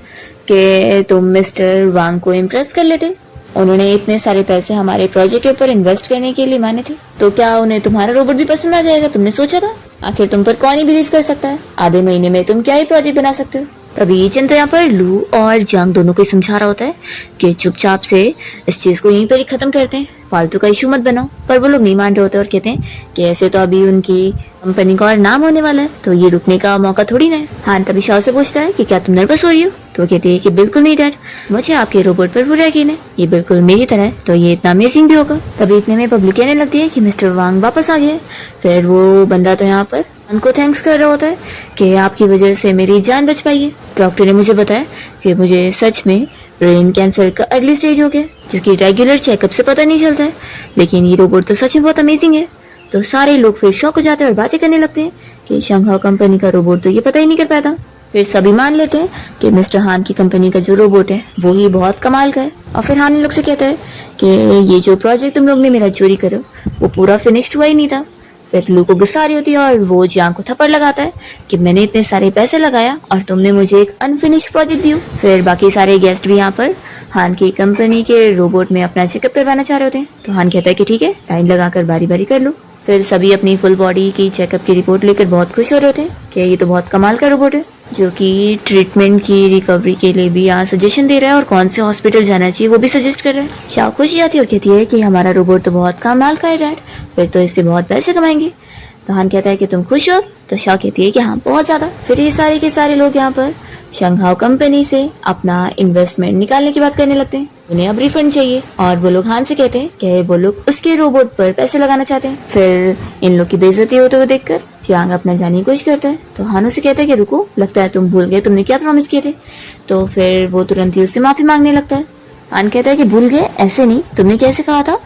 कि तुम मिस्टर वांग को इम्प्रेस कर लेते, उन्होंने इतने सारे पैसे हमारे प्रोजेक्ट के ऊपर इन्वेस्ट करने के लिए माने थे, तो क्या उन्हें तुम्हारा रोबोट भी पसंद आ जाएगा, तुमने सोचा था? आखिर तुम पर कौन ही बिलीव कर सकता है, आधे महीने में तुम क्या ही प्रोजेक्ट बना सकते हो। तभी चंद तो यहाँ पर लू और जियांग दोनों को ही समझा रहा होता है कि चुपचाप से इस चीज़ को यहीं पर ही खत्म करते हैं, फालतू का इशू मत बनाओ। पर वो लोग नहीं मान रहे होते और कहते हैं कि ऐसे तो अभी उनकी कंपनी का और नाम होने वाला है तो ये रुकने का मौका थोड़ी ना है। हान तभी शाओ से पूछता है कि क्या तुम नर्वस हो रही हो, तो कहती है कि बिल्कुल नहीं डैड, मुझे आपके रोबोट पर पूरा यकीन है, ये बिल्कुल मेरी तरह है तो ये इतना अमेजिंग भी होगा। तभी इतने में पब्लिक कहने लगती है कि मिस्टर वांग वापस आ गए। फिर वो बंदा तो यहाँ पर उनको थैंक्स कर रहा होता है कि आपकी वजह से मेरी जान बच पाई है। डॉक्टर ने मुझे बताया कि मुझे सच में ब्रेन कैंसर का अर्ली स्टेज हो गया, जो कि रेगुलर चेकअप से पता नहीं चलता है, लेकिन ये रोबोट तो सच में बहुत अमेजिंग है। तो सारे लोग फिर शॉक हो जाते हैं और बातें करने लगते हैं कि शंघाओ कंपनी का रोबोट तो ये पता ही नहीं कर पाता। फिर सभी मान लेते हैं कि मिस्टर हान की कंपनी का जो रोबोट है वो ही बहुत कमाल का है। और फिर हान लोग से कहता है कि ये जो प्रोजेक्ट तुम लोग ने मेरा चोरी करो वो पूरा फिनिश्ड हुआ ही नहीं था। फिर लू को गुस्सा आ रही होती है और वो जियांग को थप्पड़ लगाता है कि मैंने इतने सारे पैसे लगाया और तुमने मुझे एक अनफिनिश्ड प्रोजेक्ट दिया। फिर बाकी सारे गेस्ट भी यहाँ पर हान की कंपनी के रोबोट में अपना चेकअप करवाना चाह रहे होते हैं। तो हान कहता है कि ठीक है, लाइन लगाकर बारी बारी कर लो। फिर सभी अपनी फुल बॉडी की चेकअप की रिपोर्ट लेकर बहुत खुश हो रहे होते हैं कि ये तो बहुत कमाल का रोबोट है, जो कि ट्रीटमेंट की रिकवरी के लिए भी यहाँ सजेशन दे रहा है और कौन से हॉस्पिटल जाना चाहिए वो भी सजेस्ट कर रहा है। शाओ खुशी आती है और कहती है कि हमारा रोबोट तो बहुत कमाल का है डैड, फिर तो इससे बहुत पैसे कमाएंगे। तो हान कहता है कि तुम खुश हो, तो शाओ कहती है कि हाँ बहुत ज़्यादा। फिर ये सारे के सारे लोग यहाँ पर शंघाओ कंपनी से अपना इन्वेस्टमेंट निकालने की बात करने लगते हैं, उन्हें अब रिफंड चाहिए और वो लोग हान से कहते हैं कि वो लोग उसके रोबोट पर पैसे लगाना चाहते हैं। फिर इन लोग की बेइज्जती होते हुए देखकर जियांग अपना जाने की कोशिश करता है। तो हान उसे कहता है कि रुको, लगता है तुम भूल गए तुमने क्या प्रॉमिस किए थे। तो फिर वो तुरंत ही उससे माफ़ी मांगने लगता है। हान कहता है कि भूल गए, ऐसे नहीं, तुमने कैसे कहा था।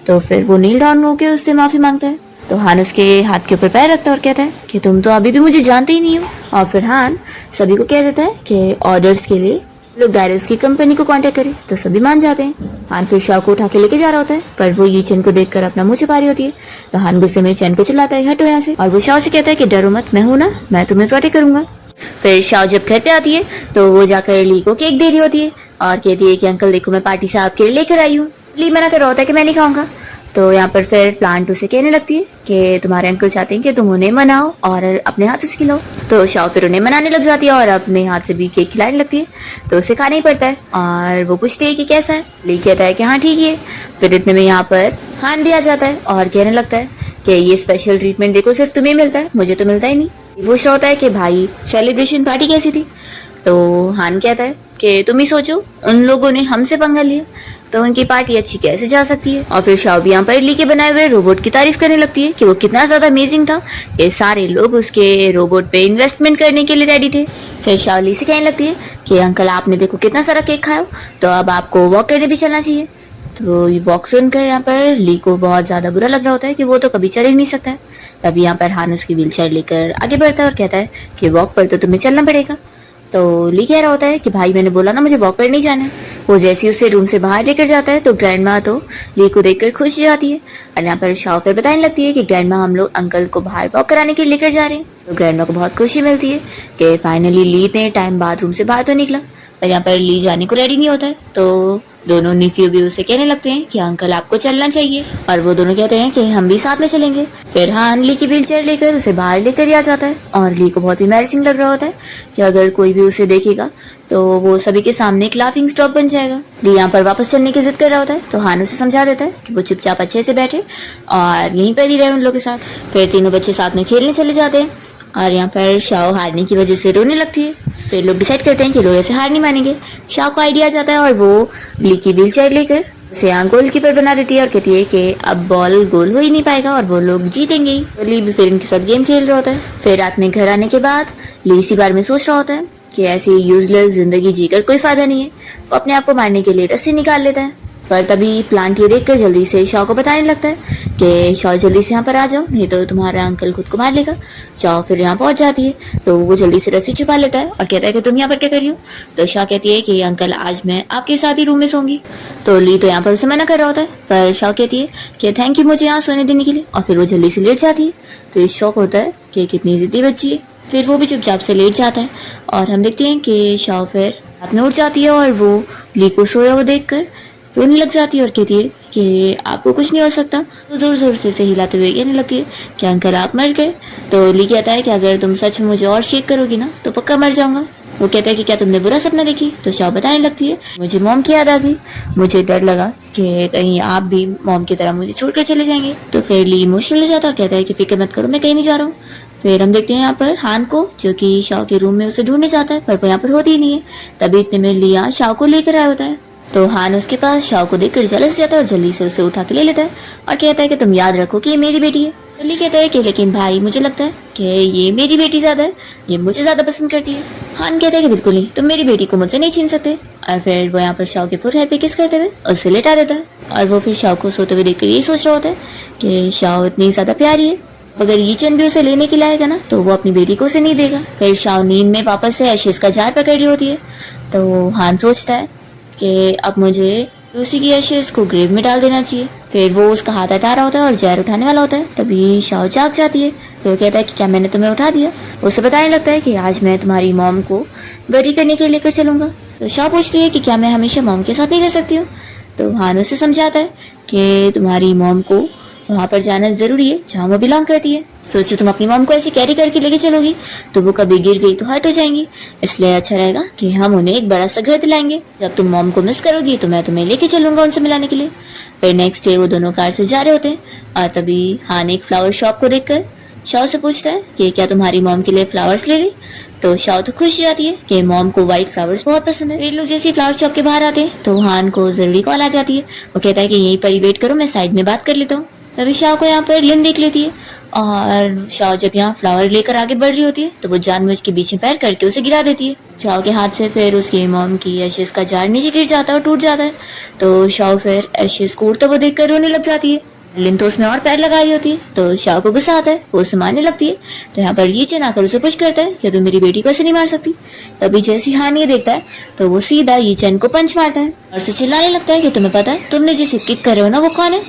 तो फिर वो नील डाउन होकर उससे माफ़ी मांगता है। तो हान उसके हाथ के ऊपर पैर रखता है और कहता है कि तुम तो अभी भी मुझे जानते ही नहीं हो। और फिर हान सभी को कह देता है कि ऑर्डर्स के लिए लोग डायरेक्ट उसकी कंपनी को कांटेक्ट करें। तो सभी मान जाते हैं। हान फिर शाओ को उठा के लेके जा रहा होता है, पर वो ये चैन को देखकर अपना मुंह छिपा रही होती है। तो हान गुस्से में चैन को चिल्लाता है हटो यहाँ से, और वो शाओ से कहता है कि डरो मत, मैं हूं ना, मैं तुम्हें प्रोटेक्ट करूंगा। फिर शाओ जब घर पे आती है तो वो जाकर ली को केक दे रही होती है और कहती है कि अंकल देखो मैं पार्टी से आपके लिए लेकर आई हूँ। ली मना कर रहा होता है कि मैं नहीं खाऊंगा। तो यहाँ पर फिर प्लांट उसे कहने लगती है कि तुम्हारे अंकल चाहते हैं कि तुम उन्हें मनाओ और अपने हाथों से खिलाओ। तो शाओ फिर उन्हें मनाने लग जाती है और अपने हाथ से भी केक खिलाने लगती है। तो उसे खाना ही पड़ता है और वो पूछती है कि कैसा है। ली कहता है कि हाँ ठीक है। फिर इतने में यहाँ पर हान भी आ जाता है और कहने लगता है कि ये स्पेशल ट्रीटमेंट देखो सिर्फ तुम्हें मिलता है, मुझे तो मिलता ही नहीं। पूछ रहा होता है कि भाई सेलिब्रेशन पार्टी कैसी थी। तो हान कहता है कि तुम ही सोचो, उन लोगों ने हमसे पंगा लिया तो उनकी पार्टी अच्छी कैसे जा सकती है। और फिर शाओ भी यहाँ पर ली के बनाए हुए रोबोट की तारीफ करने लगती है कि वो कितना ज्यादा अमेजिंग था कि सारे लोग उसके रोबोट पे इन्वेस्टमेंट करने के लिए रेडी थे। फिर शाओ ली से कहने लगती है कि अंकल आपने देखो कितना सारा केक खाया, तो अब आपको वॉक करने भी चलना चाहिए। तो ये वॉक सुनकर यहाँ पर ली को बहुत ज़्यादा बुरा लग रहा होता है कि वो तो कभी चल ही नहीं सकता है। तभी यहाँ पर हान उसकी व्हीलचेयर लेकर आगे बढ़ता है और कहता है कि वॉक पर तो तुम्हें चलना पड़ेगा। तो ली कह रहा होता है कि भाई मैंने बोला ना मुझे वॉक पर नहीं जाना है। वो जैसे ही उसे रूम से बाहर लेकर जाता है तो ग्रैंड माँ तो ली को देखकर खुश हो जाती है। और यहाँ पर शाओ फिर बताने लगती है कि ग्रैंड माँ हम लोग अंकल को बाहर वॉक कराने के लिए लेकर जा रहे हैं। तो ग्रैंड माँ को बहुत खुशी मिलती है कि फाइनली ली इतने टाइम बाद रूम से बाहर तो निकला। और यहाँ पर ली जाने को रेडी नहीं होता है तो दोनों निफ्यू भी उसे कहने लगते हैं कि अंकल आपको चलना चाहिए। और वो दोनों कहते हैं कि हम भी साथ में चलेंगे। फिर हान ली की व्हीलचेयर लेकर उसे बाहर लेकर ही आ जाता है। और ली को बहुत एम्बैरेसिंग लग रहा होता है कि अगर कोई भी उसे देखेगा तो वो सभी के सामने एक लाफिंग स्टॉक बन जाएगा। ली यहाँ पर वापस चलने की जिद कर रहा होता है तो हान उसे समझा देता है कि वो चुपचाप अच्छे से बैठे और यहीं पर ही रहे उन लोगों के साथ। फिर तीनों बच्चे साथ में खेलने चले जाते हैं। और यहाँ पर शाओ हारने की वजह से रोने लगती है। फिर लोग डिसाइड करते हैं कि लोग ऐसे हार नहीं मानेंगे। शाओ को आइडिया आ जाता है और वो ली की व्हीलचेयर लेकर उसे यहाँ गोलकीपर बना देती है और कहती है कि अब बॉल गोल हो ही नहीं पाएगा और वो लोग जीतेंगे ही। तो ली भी फिर इनके साथ गेम खेल रहा होता है। फिर रात में घर आने के बाद ली इसी बारे में सोच रहा होता है कि ऐसी यूजलेस जिंदगी जीकर कोई फायदा नहीं है। वो अपने आप को मारने के लिए रस्सी निकाल लेता है। पर तभी प्लांट ये देखकर जल्दी से शाओ को बताने लगता है कि शाओ जल्दी से यहाँ पर आ जाओ नहीं तो तुम्हारा अंकल खुद को मार लेगा। शाओ फिर यहाँ पहुंच जाती है तो वो जल्दी से रस्सी छुपा लेता है और कहता है कि तुम यहाँ पर क्या कर रही हो। तो शाओ कहती है कि अंकल आज मैं आपके साथ ही रूम में सोऊंगी। तो ली तो यहाँ पर उसे मना कर रहा होता है पर शाओ कहती है कि थैंक यू मुझे यहाँ सोने देने के लिए। और फिर वो जल्दी से लेट जाती है। तो इस शौक होता है कि कितनी जिद्दी बच्ची है। फिर वो भी चुपचाप से लेट जाता है और हम देखते हैं कि शाओ फिर रात में उठ जाती है और वो ली को सोया हुआ देखकर रोने लग जाती है और कहती है कि आपको कुछ नहीं हो सकता। तो जोर जोर से हिलाते हुए कहने लगती है कि अंकल आप मर गए। तो ली कहता है कि अगर तुम सच में मुझे और शेक करोगी ना तो पक्का मर जाऊंगा। वो कहता है कि क्या तुमने बुरा सपना देखी। तो शाओ बताने लगती है मुझे मॉम की याद आ गई। मुझे डर लगा कि कहीं आप भी मॉम की तरह मुझे छोड़कर चले जाएंगे। तो फिर ली इमोशनल हो जाता है और कहता है कि फिक्र मत करो मैं कहीं नहीं जा रहा हूँ। फिर हम देखते हैं यहाँ पर हान को जो कि शाओ के रूम में उसे ढूंढने जाता है पर वो यहाँ पर होती ही नहीं है। तभी इतने में लिया शाओ को लेकर आया होता है। तो हान उसके पास शाओ को देखकर जेलस हो जाता है और जल्दी से उसे उठा के ले लेता है और कहता है कि तुम याद रखो कि ये मेरी बेटी है। ली कहता है कि लेकिन भाई मुझे लगता है कि ये मेरी बेटी ज्यादा है, ये मुझे ज्यादा पसंद करती है। हान कहता है कि बिल्कुल नहीं, तुम मेरी बेटी को मुझसे नहीं छीन सकते। और फिर वो यहाँ पर शाओ के फोरहेड पे किस करते हुए उसे लेटा देता है। और वो फिर शाओ को सोते हुए देखकर यही सोच रहा होता है कि शाओ इतनी ज्यादा प्यारी है, अगर ये चंद भी उसे लेने के लिए आएगा ना तो वो अपनी बेटी को उसे नहीं देगा। फिर शाओ नींद में वापस से एशेस का जार पकड़ रही होती है। तो हान सोचता है कि अब मुझे लूसी की एशेस को ग्रेव में डाल देना चाहिए। फिर वो उसका हाथ हटा रहा होता है और जहर उठाने वाला होता है। तभी शाओ जाग जाती है। तो वो कहता है कि क्या मैंने तुम्हें उठा दिया। उसे बताने लगता है कि आज मैं तुम्हारी मॉम को बरी करने के लिए लेकर चलूंगा। तो शाओ पूछती है कि क्या मैं हमेशा मॉम के साथ नहीं रह सकती हूँ। तो हान उसे समझाता है कि तुम्हारी मॉम को वहाँ पर जाना जरूरी है जहाँ वो बिलोंग करती है। सोचो तुम अपनी मॉम को ऐसे कैरी करके लेके चलोगी तो वो कभी गिर गई तो हर्ट हो जाएंगी। इसलिए अच्छा रहेगा कि हम उन्हें एक बड़ा सा घर दिलाएंगे। जब तुम मॉम को मिस करोगी तो मैं तुम्हें लेके चलूंगा उनसे मिलाने के लिए। फिर नेक्स्ट डे वो दोनों कार से जा रहे होते हैं और तभी हान एक फ्लावर शॉप को देखकर शाओ से पूछता है कि क्या तुम्हारी मॉम के लिए फ्लावर्स ले ली। तो शाओ तो खुश हो जाती है कि मॉम को व्हाइट फ्लावर्स बहुत पसंद है। फिर लोग जैसे फ्लावर शॉप के बाहर आते हैं तो हान को जरूरी कॉल आ जाती है। वो कहता है कि यहीं पर ही वेट करो, मैं साइड में बात कर लेता हूँ। तभी शाओ को यहाँ पर लिन देख लेती है और शाओ जब यहाँ फ्लावर लेकर आगे बढ़ रही होती है तो वो जानबूझ के बीच में पैर करके उसे गिरा देती है। शाओ के हाथ से फिर उसकी मॉम की एशेस का जार नीचे गिर जाता है और टूट जाता है। तो शाओ फिर एशेस को उड़ता हुआ देखकर रोने लग जाती है। लिन तो उसमें और पैर लगा रही होती है। तो शाओ को गुस्सा आता है, वो उसे मारने लगती है। तो यहाँ पर ये चेन आकर उसे पुश करता है कि तुम मेरी बेटी को ऐसे नहीं मार सकती। तभी जैसी हान ये देखता है तो वो सीधा ये चेन को पंच मारता है और उसे चिल्लाने लगता है कि तुम्हें पता है तुमने जिसे किक कर रहे हो ना वो कौन है।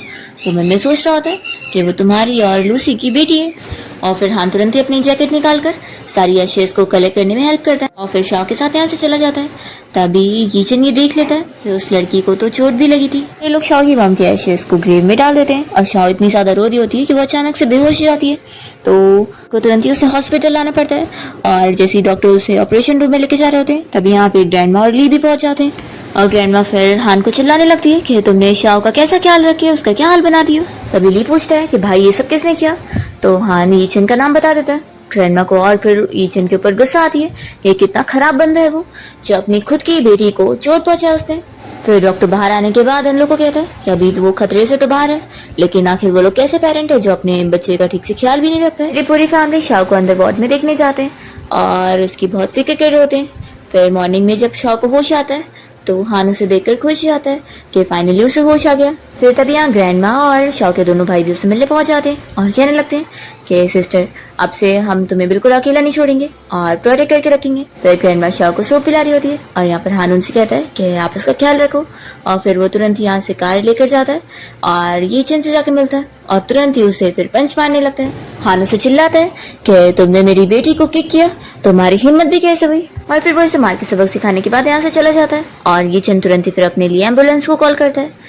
तो मन में सोच रहा होता है कि वो तुम्हारी और लूसी की बेटी है। और फिर हान तुरंत ही अपनी जैकेट निकालकर सारी एशेस को कलेक्ट करने में हेल्प करता है और फिर शाओ के साथ यहाँ से चला जाता है। तभी यीचन ये देख लेता है कि उस लड़की को तो चोट भी लगी थी। ये लोग शाओ की मॉम के एशेस को ग्रेव में डाल देते हैं और शाओ इतनी ज्यादा रो रही होती है कि वो अचानक से बेहोश हो जाती है। तो को तुरंत ही उसे हॉस्पिटल लाना पड़ता है और जैसे ही डॉक्टर उसे ऑपरेशन रूम में लेके जा रहे होते हैं तभी यहाँ पे ग्रैंड माँ और ली भी पहुंच जाते हैं। और ग्रैंड माँ फिर हान को चिल्लाने लगती है कि तुमने शाओ का कैसा ख्याल रखिए, उसका क्या हाल बना दिया। तभी ली पूछता है कि भाई ये सब किसने किया। तो हान यीचन का नाम बता देता है ग्रैंडमा को और फिर ईचन के ऊपर गुस्सा आती है कि कितना खराब बंदा है वो, जो अपनी खुद की बेटी को चोट पहुंचाया उसने। फिर डॉक्टर बाहर आने के बाद उन लोग को कहता है कि अभी तो वो खतरे से तो बाहर है, लेकिन आखिर वो लोग कैसे पेरेंट है जो अपने बच्चे का ठीक से ख्याल भी नहीं रख पाए। पूरी फैमिली शाओ को अंदर वार्ड में देखने जाते हैं और उसकी बहुत फिक्र कर रहे होते हैं। फिर मॉर्निंग में जब शाओ को होश आता है तो हान उसे देखकर खुश जाता है कि फाइनली उसे होश आ गया। फिर तभी यहाँ ग्रैंडमा और शाओ के दोनों भाई भी उससे मिलने पहुंच जाते हैं और कहने लगते हैं कि सिस्टर, अब से हम तुम्हें बिल्कुल अकेला नहीं छोड़ेंगे और प्रोटेक्ट करके रखेंगे। फिर ग्रैंडमा शाओ को सूप पिला रही होती है और यहाँ पर हान उनसे कहता है कि आप उसका ख्याल रखो, और फिर वो तुरंत यहाँ से कार लेकर जाता है और ये चीन से जाके मिलता है और तुरंत ही उसे फिर पंच मारने लगता है। हान उसे चिल्लाता है कि तुमने मेरी बेटी को किक किया, तुम्हारी हिम्मत भी कैसे हुई, और फिर वो इसे मार के सबक सिखाने के बाद यहाँ से चला जाता है और ये चंद तुरंत ही फिर अपने लिए एम्बुलेंस को कॉल करता है।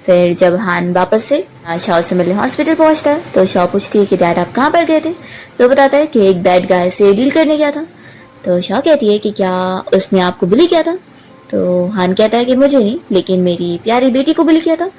फिर जब हान वापस से शाओ से मिलने हॉस्पिटल पहुंचता है तो शाओ पूछती है कि डैड आप कहाँ पर गए थे, तो बताता है कि एक बैड गाय से डील करने गया था। तो शाओ कहती है कि क्या उसने आपको बुली किया था, तो हान कहता है कि मुझे नहीं, लेकिन मेरी प्यारी बेटी को बुली किया था,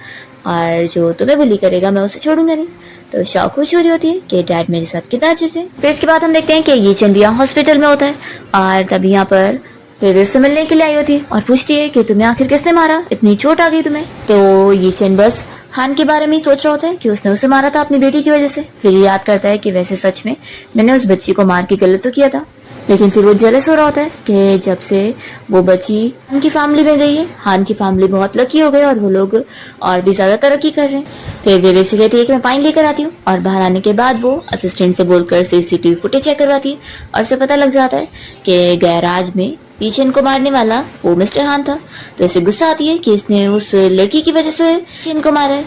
और जो तुम्हें बुली करेगा मैं उसे छोड़ूंगा नहीं। तो शाओ खुश हो रही होती है कि डैड मेरे साथ कितना अच्छे से। फिर इसके बाद हम देखते हैं कि ये चंद भी यहाँ हॉस्पिटल में होता है और तभी यहाँ पर फिर उससे मिलने के लिए आई होती है और पूछती है कि तुम्हें आखिर किसने मारा, इतनी चोट आ गई तुम्हें। तो ये चेन बस हान के बारे में ही सोच रहा होता है कि उसने उसे मारा था अपनी बेटी की वजह से। फिर याद करता है कि वैसे सच में मैंने उस बच्ची को मार के गलत तो किया था, लेकिन फिर वो जेलस हो रहा होता है कि जब से वो बच्ची हान की फैमिली में गई है, हान की फैमिली बहुत लकी हो गई और वो लोग और भी ज्यादा तरक्की कर रहे हैं। फिर वे वैसे कहती है कि मैं पानी लेकर आती हूँ, और बाहर आने के बाद वो असिस्टेंट से बोलकर सीसीटीवी फुटेज चेक करवाती है और उसे पता लग जाता है कि गैराज में पीछे इनको मारने वाला वो मिस्टर हान था। तो इसे गुस्सा आती है कि इसने उस लड़की की वजह से इनको मारा है।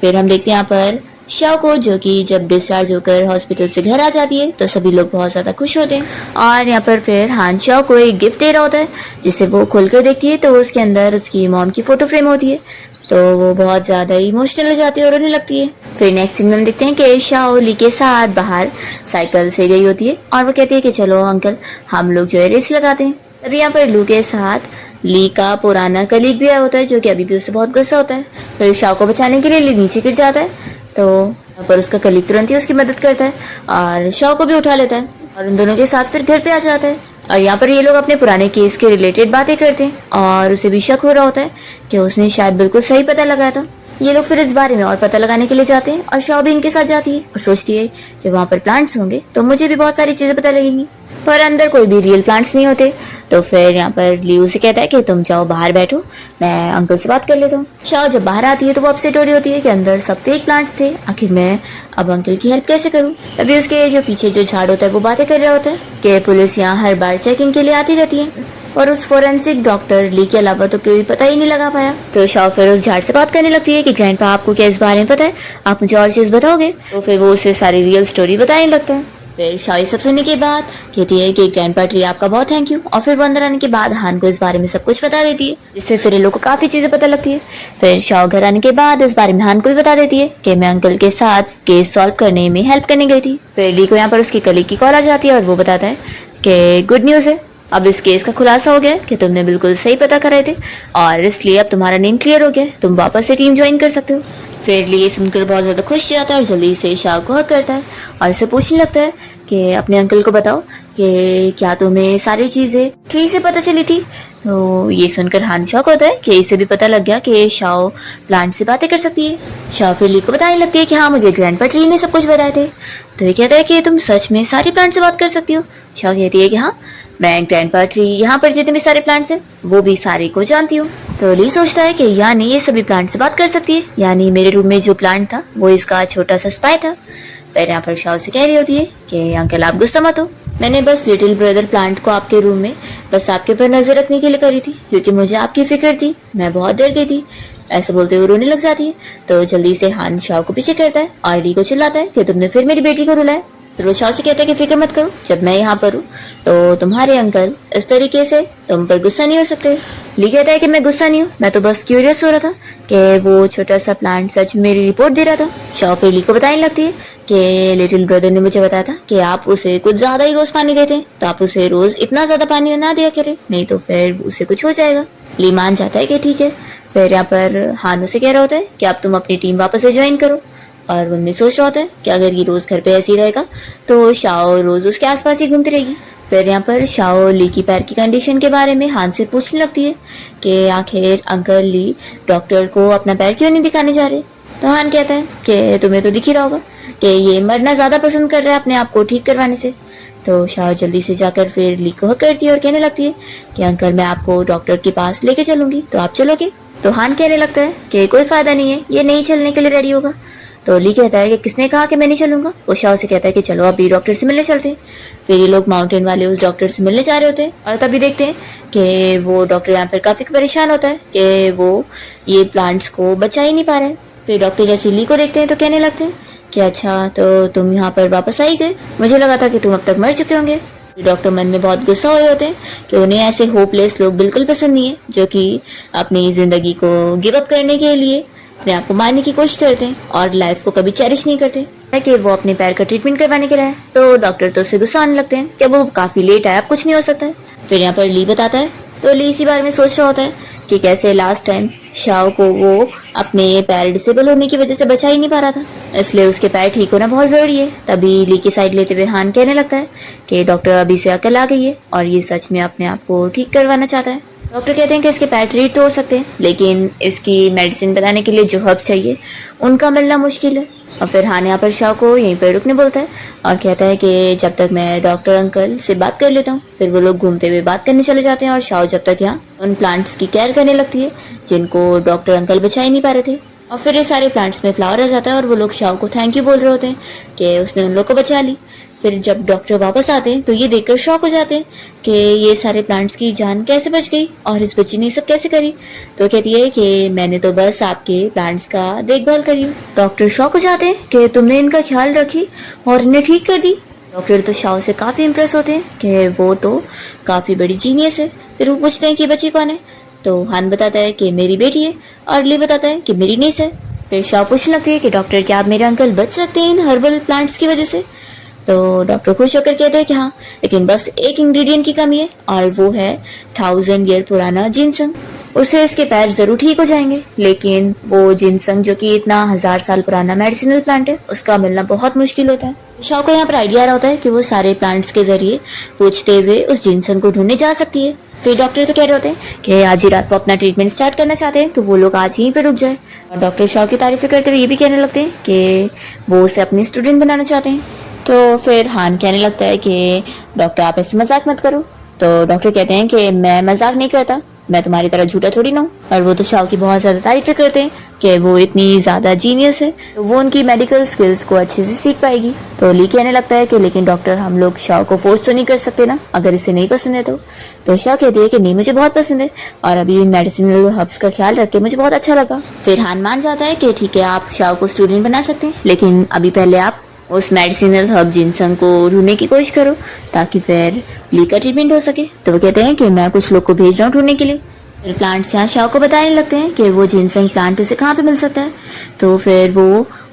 फिर हम देखते हैं यहाँ पर शाओ को, जो कि जब डिस्चार्ज होकर हॉस्पिटल से घर आ जाती है तो सभी लोग बहुत ज़्यादा खुश होते हैं। और यहाँ पर फिर हान शाओ को एक गिफ्ट दे रहा होता है, जिसे वो खोलकर देखती है तो उसके अंदर उसकी मॉम की फ़ोटो फ्रेम होती है। तो वो बहुत ज़्यादा इमोशनल हो जाती है और रोने लगती है। फिर नेक्स्ट सीन में हम देखते हैं कि शाओ ली के साथ बाहर साइकिल से गई होती है और वो कहती है कि चलो अंकल हम लोग जो है रेस लगाते हैं। तभी यहाँ पर लू के साथ ली का पुराना कलीग भी आया होता है, जो कि अभी भी उससे बहुत गुस्सा होता है। फिर शाओ को बचाने के लिए ली नीचे गिर जाता है, तो यहाँ पर उसका कलीग तुरंत ही उसकी मदद करता है और शाओ को भी उठा लेता है और उन दोनों के साथ फिर घर पे आ जाता है। और यहाँ पर ये लोग अपने पुराने केस के रिलेटेड बातें करते हैं और उसे भी शक हो रहा होता है कि उसने शायद बिल्कुल सही पता लगाया था। ये लोग फिर इस बारे में और पता लगाने के लिए जाते हैं और शाओ भी इनके साथ जाती है और सोचती है कि वहाँ पर प्लांट्स होंगे तो मुझे भी बहुत सारी चीज़ें पता लगेंगी, पर अंदर कोई भी रियल प्लांट्स नहीं होते। तो फिर यहाँ पर लियू से कहता है कि तुम जाओ बाहर बैठो, मैं अंकल से बात कर लेता हूँ। शाओ जब बाहर आती है तो वो अपसेट हो रही होती है कि अंदर सब फेक प्लांट्स थे, आखिर मैं अब अंकल की हेल्प कैसे करूँ। तभी उसके जो पीछे जो झाड़ होता है वो बातें कर रहा होता है कि पुलिस यहाँ हर बार चेकिंग के लिए आती रहती है और उस फोरेंसिक डॉक्टर ली के अलावा तो कोई पता ही नहीं लगा पाया। तो शाओ फिर उस झाड़ से बात करने लगती है कि ग्रैंडपा आपको क्या इस बारे में पता है, आप मुझे और चीज़ बताओगे। तो फिर वो उसे सारी रियल स्टोरी बताने लगता है। फिर शाओ ये सब सुनने के बाद कहती है कि ग्रैंडपा ट्री आपका बहुत थैंक यू, और फिर वो अंदर आने के बाद हान को इस बारे में सब कुछ बता देती है, जिससे फिर लोगों को काफ़ी चीज़ें पता लगती है। फिर शाओ घर आने के बाद इस बारे में हान को भी बता देती है कि मैं अंकल के साथ केस सॉल्व करने में हेल्प करने गई थी। फिर ली को यहाँ पर उसकी कलीग की कॉल आ जाती है और वो बताता है कि गुड न्यूज़ है, अब इस केस का खुलासा हो गया कि तुमने बिल्कुल सही पता कराए थे और इसलिए अब तुम्हारा नेम क्लियर हो गया, तुम वापस से टीम ज्वाइन कर सकते हो। फिर लिए सुनकर बहुत ज़्यादा खुश जाता है और जल्दी से शाओ को हक करता है और इसे पूछने लगता है कि अपने अंकल को बताओ कि क्या तुम्हें सारी चीज़ें ट्री से पता चली थी। तो ये सुनकर हान शॉक होता है कि इसे भी पता लग गया कि शाओ प्लांट से बातें कर सकती है। शाओ फिर ली को बताने लगती है कि हाँ मुझे ग्रैंडपा ट्री ने सब कुछ बताए थे। तो ये कहता है कि तुम सच में सारे प्लांट से बात कर सकती हो। शाओ कहती है कि हाँ मैं ग्रैंडपा ट्री यहाँ पर जितने भी सारे प्लांट्स हैं वो भी सारे को जानती हूँ। तो ली सोचता है कि यानी ये सभी प्लांट से बात कर सकती है, यानी मेरे रूम में जो प्लांट था वो इसका छोटा सा स्पाई था। फिर यहाँ पर शाओ से कह रही होती है कि अंकल आप गुस्सा मत हो, मैंने बस लिटिल ब्रदर प्लांट को आपके रूम में बस आपके ऊपर नजर रखने के लिए करी थी, क्योंकि मुझे आपकी फिक्र थी, मैं बहुत डर गई थी। ऐसे बोलते हुए रोने लग जाती है। तो जल्दी से हान शाओ को पीछे करता है और ली को चिल्लाता है कि तुमने फिर मेरी बेटी को रुलाया। फिर वो शाओ से कहता है कि फिक्र मत करो, जब मैं यहाँ पर हूँ तो तुम्हारे अंकल इस तरीके से तुम पर गुस्सा नहीं हो सकते। ली कहता है कि मैं गुस्सा नहीं हूँ, मैं तो बस क्यूरियस हो रहा था कि वो छोटा सा प्लांट सच में मेरी रिपोर्ट दे रहा था। शाओ फिर ली को बताने लगती है कि लिटिल ब्रदर ने मुझे बताया था कि आप उसे कुछ ज्यादा ही रोज पानी देते हैं, तो आप उसे रोज इतना ज्यादा पानी ना दिया करें, नहीं तो फिर उसे कुछ हो जाएगा। ली मान जाता है कि ठीक है। फिर यहाँ पर हान उसे कह रहा होता है कि अब तुम अपनी टीम वापस से ज्वाइन करो। और वो उनमें सोच रहा होता है कि अगर ये रोज़ घर पे ऐसे ही रहेगा तो शाओ रोज़ उसके आसपास ही घूमती रहेगी। फिर यहाँ पर शाओ ली की पैर की कंडीशन के बारे में हान से पूछने लगती है कि आखिर अंकल ली डॉक्टर को अपना पैर क्यों नहीं दिखाने जा रहे। तो हान कहता है कि तुम्हें तो दिख ही रहा होगा कि ये मरना ज़्यादा पसंद कर रहा है अपने आप को ठीक करवाने से। तो शाओ जल्दी से जाकर फिर ली को हक करती है और कहने लगती है कि अंकल मैं आपको डॉक्टर के पास लेके चलूंगी, तो आप चलोगे। तो हान कहने लगता है कि कोई फायदा नहीं है, ये नहीं चलने के लिए रेडी होगा। तो ली कहता है कि किसने कहा कि मैं नहीं चलूंगा। वो शाओ से कहता है कि चलो अभी डॉक्टर से मिलने चलते हैं। फिर ये लोग माउंटेन वाले उस डॉक्टर से मिलने जा रहे होते हैं और तभी देखते हैं कि वो डॉक्टर यहाँ पर काफ़ी परेशान होता है कि वो ये प्लांट्स को बचा ही नहीं पा रहे हैं। फिर डॉक्टर जैसे ली को देखते हैं तो कहने लगते हैं कि अच्छा तो तुम यहाँ पर वापस आई गए, मुझे लगा था कि तुम अब तक मर चुके होंगे। डॉक्टर मन में बहुत गुस्सा हुए होते हैं कि उन्हें ऐसे होपलेस लोग बिल्कुल पसंद नहीं है जो कि अपनी ज़िंदगी को गिव अप करने के लिए अपने आप को मारने की कोशिश करते हैं और लाइफ को कभी चेरिश नहीं करते। कि वो अपने पैर का ट्रीटमेंट करवाने के लिए आए तो डॉक्टर तो उससे गुस्सा आने लगते हैं कि वो काफ़ी लेट आया, अब कुछ नहीं हो सकता है। फिर यहाँ पर ली बताता है तो ली इसी बारे में सोच रहा होता है कि कैसे लास्ट टाइम शाओ को वो अपने पैर डिसेबल होने की वजह से बचा ही नहीं पा रहा था, इसलिए उसके पैर ठीक होना बहुत ज़रूरी है। तभी ली की साइड लेते हुए हान कहने लगता है कि डॉक्टर अभी से अकल आ गई है और ये सच में अपने आप को ठीक करवाना चाहता है। डॉक्टर कहते हैं कि इसके पैर ट्रीट तो हो सकते हैं लेकिन इसकी मेडिसिन बनाने के लिए जो हर्ब चाहिए उनका मिलना मुश्किल है। और फिर हान यहाँ पर शाओ को यहीं पर रुकने बोलता है और कहता है कि जब तक मैं डॉक्टर अंकल से बात कर लेता हूँ। फिर वो लोग घूमते हुए बात करने चले जाते हैं और शाओ जब तक यहाँ उन प्लांट्स की केयर करने लगती है जिनको डॉक्टर अंकल बचा ही नहीं पा रहे थे। और फिर ये सारे प्लांट्स में फ्लावर आ जाता है और वो लोग शाओ को थैंक यू बोल रहे होते हैं कि उसने उन लोग को बचा ली। फिर जब डॉक्टर वापस आते हैं तो ये देखकर शॉक हो जाते हैं कि ये सारे प्लांट्स की जान कैसे बच गई और इस बच्ची ने सब कैसे करी। तो कहती है कि मैंने तो बस आपके प्लांट्स का देखभाल करी। डॉक्टर शॉक हो जाते हैं कि तुमने इनका ख्याल रखी और इन्हें ठीक कर दी। डॉक्टर तो शाओ से काफ़ी इम्प्रेस होते हैं कि वो तो काफ़ी बड़ी जीनियस है। फिर वो पूछते हैं कि बच्ची कौन है। तो हान बताता है कि मेरी बेटी है और ली बताता है कि मेरी नीस है। फिर शाओ पूछने लगती है कि डॉक्टर क्या आप मेरे अंकल बच सकते हैं इन हर्बल प्लांट्स की वजह से। तो डॉक्टर खुश होकर कहते हैं कि हाँ, लेकिन बस एक इंग्रेडिएंट की कमी है और वो है 1000 ईयर पुराना जिनसंग। उससे इसके पैर जरूर ठीक हो जाएंगे, लेकिन वो जिनसंग जो कि इतना 1000 साल पुराना मेडिसिनल प्लांट है उसका मिलना बहुत मुश्किल होता है। शाओ को यहाँ पर आइडिया आ रहा होता है कि वो सारे प्लांट्स के जरिए पूछते हुए उस जिनसंग को ढूंढने जा सकती है। फिर डॉक्टर तो कह रहे होते हैं कि आज ही रात वो अपना ट्रीटमेंट स्टार्ट करना चाहते हैं तो वो लोग आज यहीं पे रुक जाए। और डॉक्टर शाओ की तारीफें करते हुए ये भी कहने लगते हैं कि वो उसे अपनी स्टूडेंट बनाना चाहते हैं। तो फिर हान कहने लगता है कि डॉक्टर आप ऐसे मजाक मत करो। तो डॉक्टर कहते हैं कि मैं मजाक नहीं करता, मैं तुम्हारी तरह झूठा थोड़ी ना हूँ। और वो तो शाओ की बहुत ज़्यादा तारीफें करते हैं कि वो इतनी ज़्यादा जीनियस है तो वो उनकी मेडिकल स्किल्स को अच्छे से सीख पाएगी। तो ली कहने लगता है कि लेकिन डॉक्टर हम लोग शाओ को फोर्स तो नहीं कर सकते ना, अगर इसे नहीं पसंद है तो शाओ कहती है कि नहीं मुझे बहुत पसंद है और अभी मेडिसिनल हर्ब्स का ख्याल रख के मुझे बहुत अच्छा लगा। फिर हान मान जाता है कि ठीक है आप शाओ को स्टूडेंट बना सकते हैं, लेकिन अभी पहले आप उस मेडिसिनल हर्ब जिनसंग को ढूंढने की कोशिश करो ताकि फिर ली का ट्रीटमेंट हो सके। तो वो कहते हैं कि मैं कुछ लोग को भेज रहा हूँ ढूंढने के लिए। फिर प्लांट्स यहाँ शाओ को बताने लगते हैं कि वो जिनसंग प्लांट उसे कहाँ पे मिल सकता है। तो फिर वो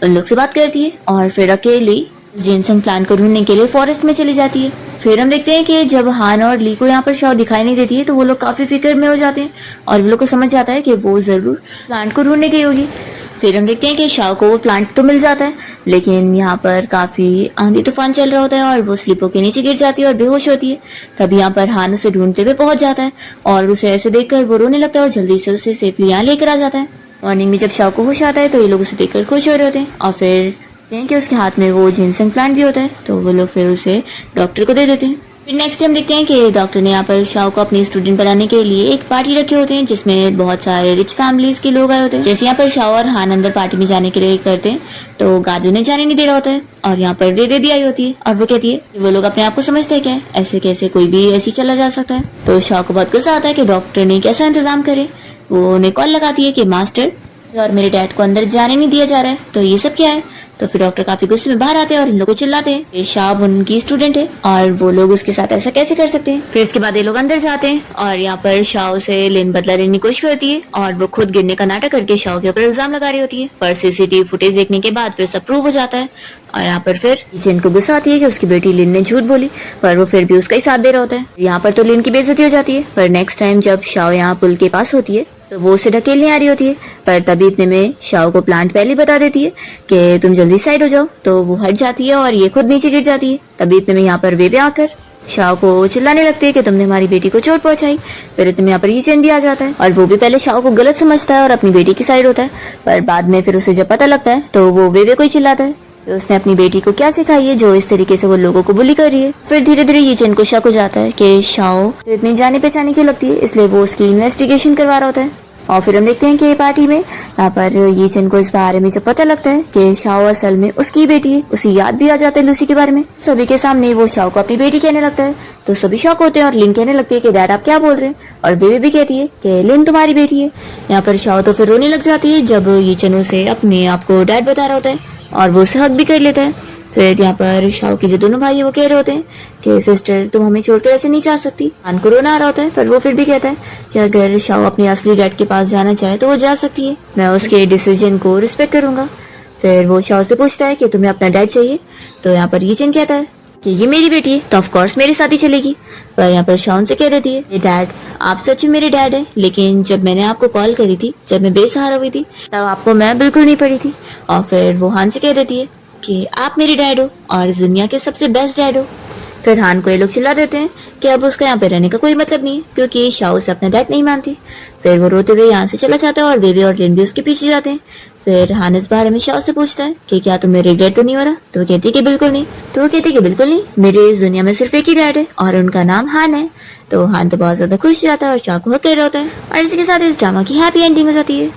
उन लोग से बात करती है और फिर अकेली जिनसंग प्लांट को ढूंढने के लिए फॉरेस्ट में चली जाती है। फिर हम देखते हैं कि जब हान और ली को यहाँ पर शाओ दिखाई नहीं देती है तो वो लोग काफ़ी फिक्र में हो जाते हैं और वो लोग को समझ जाता है कि वो ज़रूर प्लांट को ढूंढने गई होगी। फिर हम देखते हैं कि शाओ को वो प्लांट तो मिल जाता है, लेकिन यहाँ पर काफ़ी आंधी तूफान चल रहा होता है और वो स्लीपों के नीचे गिर जाती है और बेहोश होती है। तब यहाँ पर हान उसे ढूंढते हुए पहुंच जाता है और उसे ऐसे देखकर वो रोने लगता है और जल्दी से उसे सेफली यहाँ लेकर आ जाता है। मॉर्निंग में जब शाओ को होश आता है तो ये लोग उसे देखकर खुश हो रहे होते हैं और फिर देखते हैं कि उसके हाथ में वो जिनसंग प्लांट भी होता है तो वो लोग फिर उसे डॉक्टर को दे देते हैं। फिर नेक्स्ट टाइम देखते हैं कि डॉक्टर ने यहाँ पर शाओ को अपनी स्टूडेंट बनाने के लिए एक पार्टी रखे होते हैं जिसमें बहुत सारे रिच फैमिलीज के लोग आए होते हैं। जैसे यहाँ पर शाओ और हान अंदर पार्टी में जाने के लिए करते हैं तो गार्ड उन्हें जाने नहीं दे रहा होता है और यहाँ पर वे भी आई होती है और वो कहती है कि वो लोग अपने आप को समझते हैं क्या, ऐसे कैसे कोई भी ऐसे चला जा सकता है। तो शाओ को बहुत गुस्सा आता है कि डॉक्टर ने कैसा इंतजाम करे। वो उन्हें कॉल लगाती है कि मास्टर और मेरे डैड को अंदर जाने नहीं दिया जा रहा है, तो ये सब क्या है। तो फिर डॉक्टर काफी गुस्से में बाहर आते हैं और इन लोगों को चिल्लाते हैं कि शाओ उनकी स्टूडेंट है और वो लोग उसके साथ ऐसा कैसे कर सकते हैं। फिर इसके बाद ये लोग अंदर जाते हैं और यहाँ पर शाओ से लिन बदला लेने की कोशिश करती है और वो खुद गिरने का नाटक करके शाओ के ऊपर इल्जाम लगा रही होती है। पर सीसीटीवी फुटेज देखने के बाद फिर सब प्रूव हो जाता है और यहाँ पर फिर जिन को गुस्सा आती है कि उसकी बेटी लिन ने झूठ बोली, पर वो फिर भी उसका ही साथ दे रहा होता है। यहाँ पर तो लिन की बेइज्जती हो जाती है। पर नेक्स्ट टाइम जब शाओ यहाँ पुल के पास होती है तो वो उसे ढकेलने आ रही होती है, पर तभी इतने में शाओ को प्लांट पहले बता देती है कि तुम जल्दी साइड हो जाओ। तो वो हट जाती है और ये खुद नीचे गिर जाती है। तभी इतने में यहाँ पर वेवे आकर शाओ को चिल्लाने लगती है कि तुमने हमारी बेटी को चोट पहुंचाई। फिर इतने में यहाँ पर ये चैन भी आ जाता है और वो भी पहले शाओ को गलत समझता है और अपनी बेटी की साइड होता है, पर बाद में फिर उसे जब पता लगता है तो वो वेवे को ही चिल्लाता है कि उसने अपनी बेटी को क्या सिखाई है जो इस तरीके से वो लोगों को बुली कर रही है। फिर धीरे धीरे ये चैन को शक हो जाता है कि शाओ तो इतनी जाने पहचाने की लगती है, इसलिए वो उसकी इन्वेस्टिगेशन करवा रहा होता है। और फिर हम देखते हैं कि पार्टी में यहाँ पर ये चैन को इस बारे में जब पता लगता है कि शाओ असल में उसकी बेटी है, उसे याद भी आ जाता है लूसी के बारे में। सभी के सामने वो शाओ को अपनी बेटी कहने लगता है, तो सभी शॉक होते हैं और लिन कहने लगती है कि डैड आप क्या बोल रहे हैं, और बेबी भी कहती है कि लिन तुम्हारी बेटी है। यहाँ पर शाओ तो फिर रोने लग जाती है जब ये चैन उसे अपने आप को डैड बता रहा होता है और वो उसे हक भी कर लेता है। फिर यहाँ पर शाओ के जो दोनों भाई है वो कह रहे होते हैं कि सिस्टर तुम हमें छोड़कर ऐसे नहीं जा सकती। हान को रोना आ रहा होता है, पर वो फिर भी कहता है कि अगर शाओ अपने असली डैड के पास जाना चाहे तो वो जा सकती है, मैं उसके डिसीजन को रिस्पेक्ट करूंगा। फिर वो शाओ से पूछता है कि तुम्हें अपना डैड चाहिए, तो यहाँ पर ये चैन कहता है कि ये मेरी बेटी है तो ऑफ कोर्स मेरे साथ ही चलेगी। पर यहाँ पर शाओन से कह देती है डैड आप सच में मेरे डैड है, लेकिन जब मैंने आपको कॉल करी थी जब मैं बेसहारा हुई थी तब आपको मैं बिल्कुल नहीं पड़ी थी। और फिर वो हान से कह देती है कि आप मेरे डैड हो और इस दुनिया के सबसे बेस्ट डैड हो। फिर हान को ये लोग चिल्ला देते हैं कि अब उसका यहाँ पे रहने का कोई मतलब नहीं है क्योंकि शाओ से अपना डैड नहीं मानती। फिर वो रोते हुए यहाँ से चला जाता है और बेबी और लिन भी उसके पीछे जाते हैं। फिर हान इस बारे में शाओ से पूछता है कि क्या तुम्हें रिग्रेट तो नहीं हो रहा, तो वो कहती है कि बिल्कुल नहीं। तो वो कहती है कि बिल्कुल नहीं, मेरे इस दुनिया में सिर्फ एक ही डैड है और उनका नाम हान है। तो हान तो बहुत ज्यादा खुश जाता है और शाओ को हक कर रहा होता है और इसी के साथ इस ड्रामा की हैप्पी एंडिंग हो जाती है।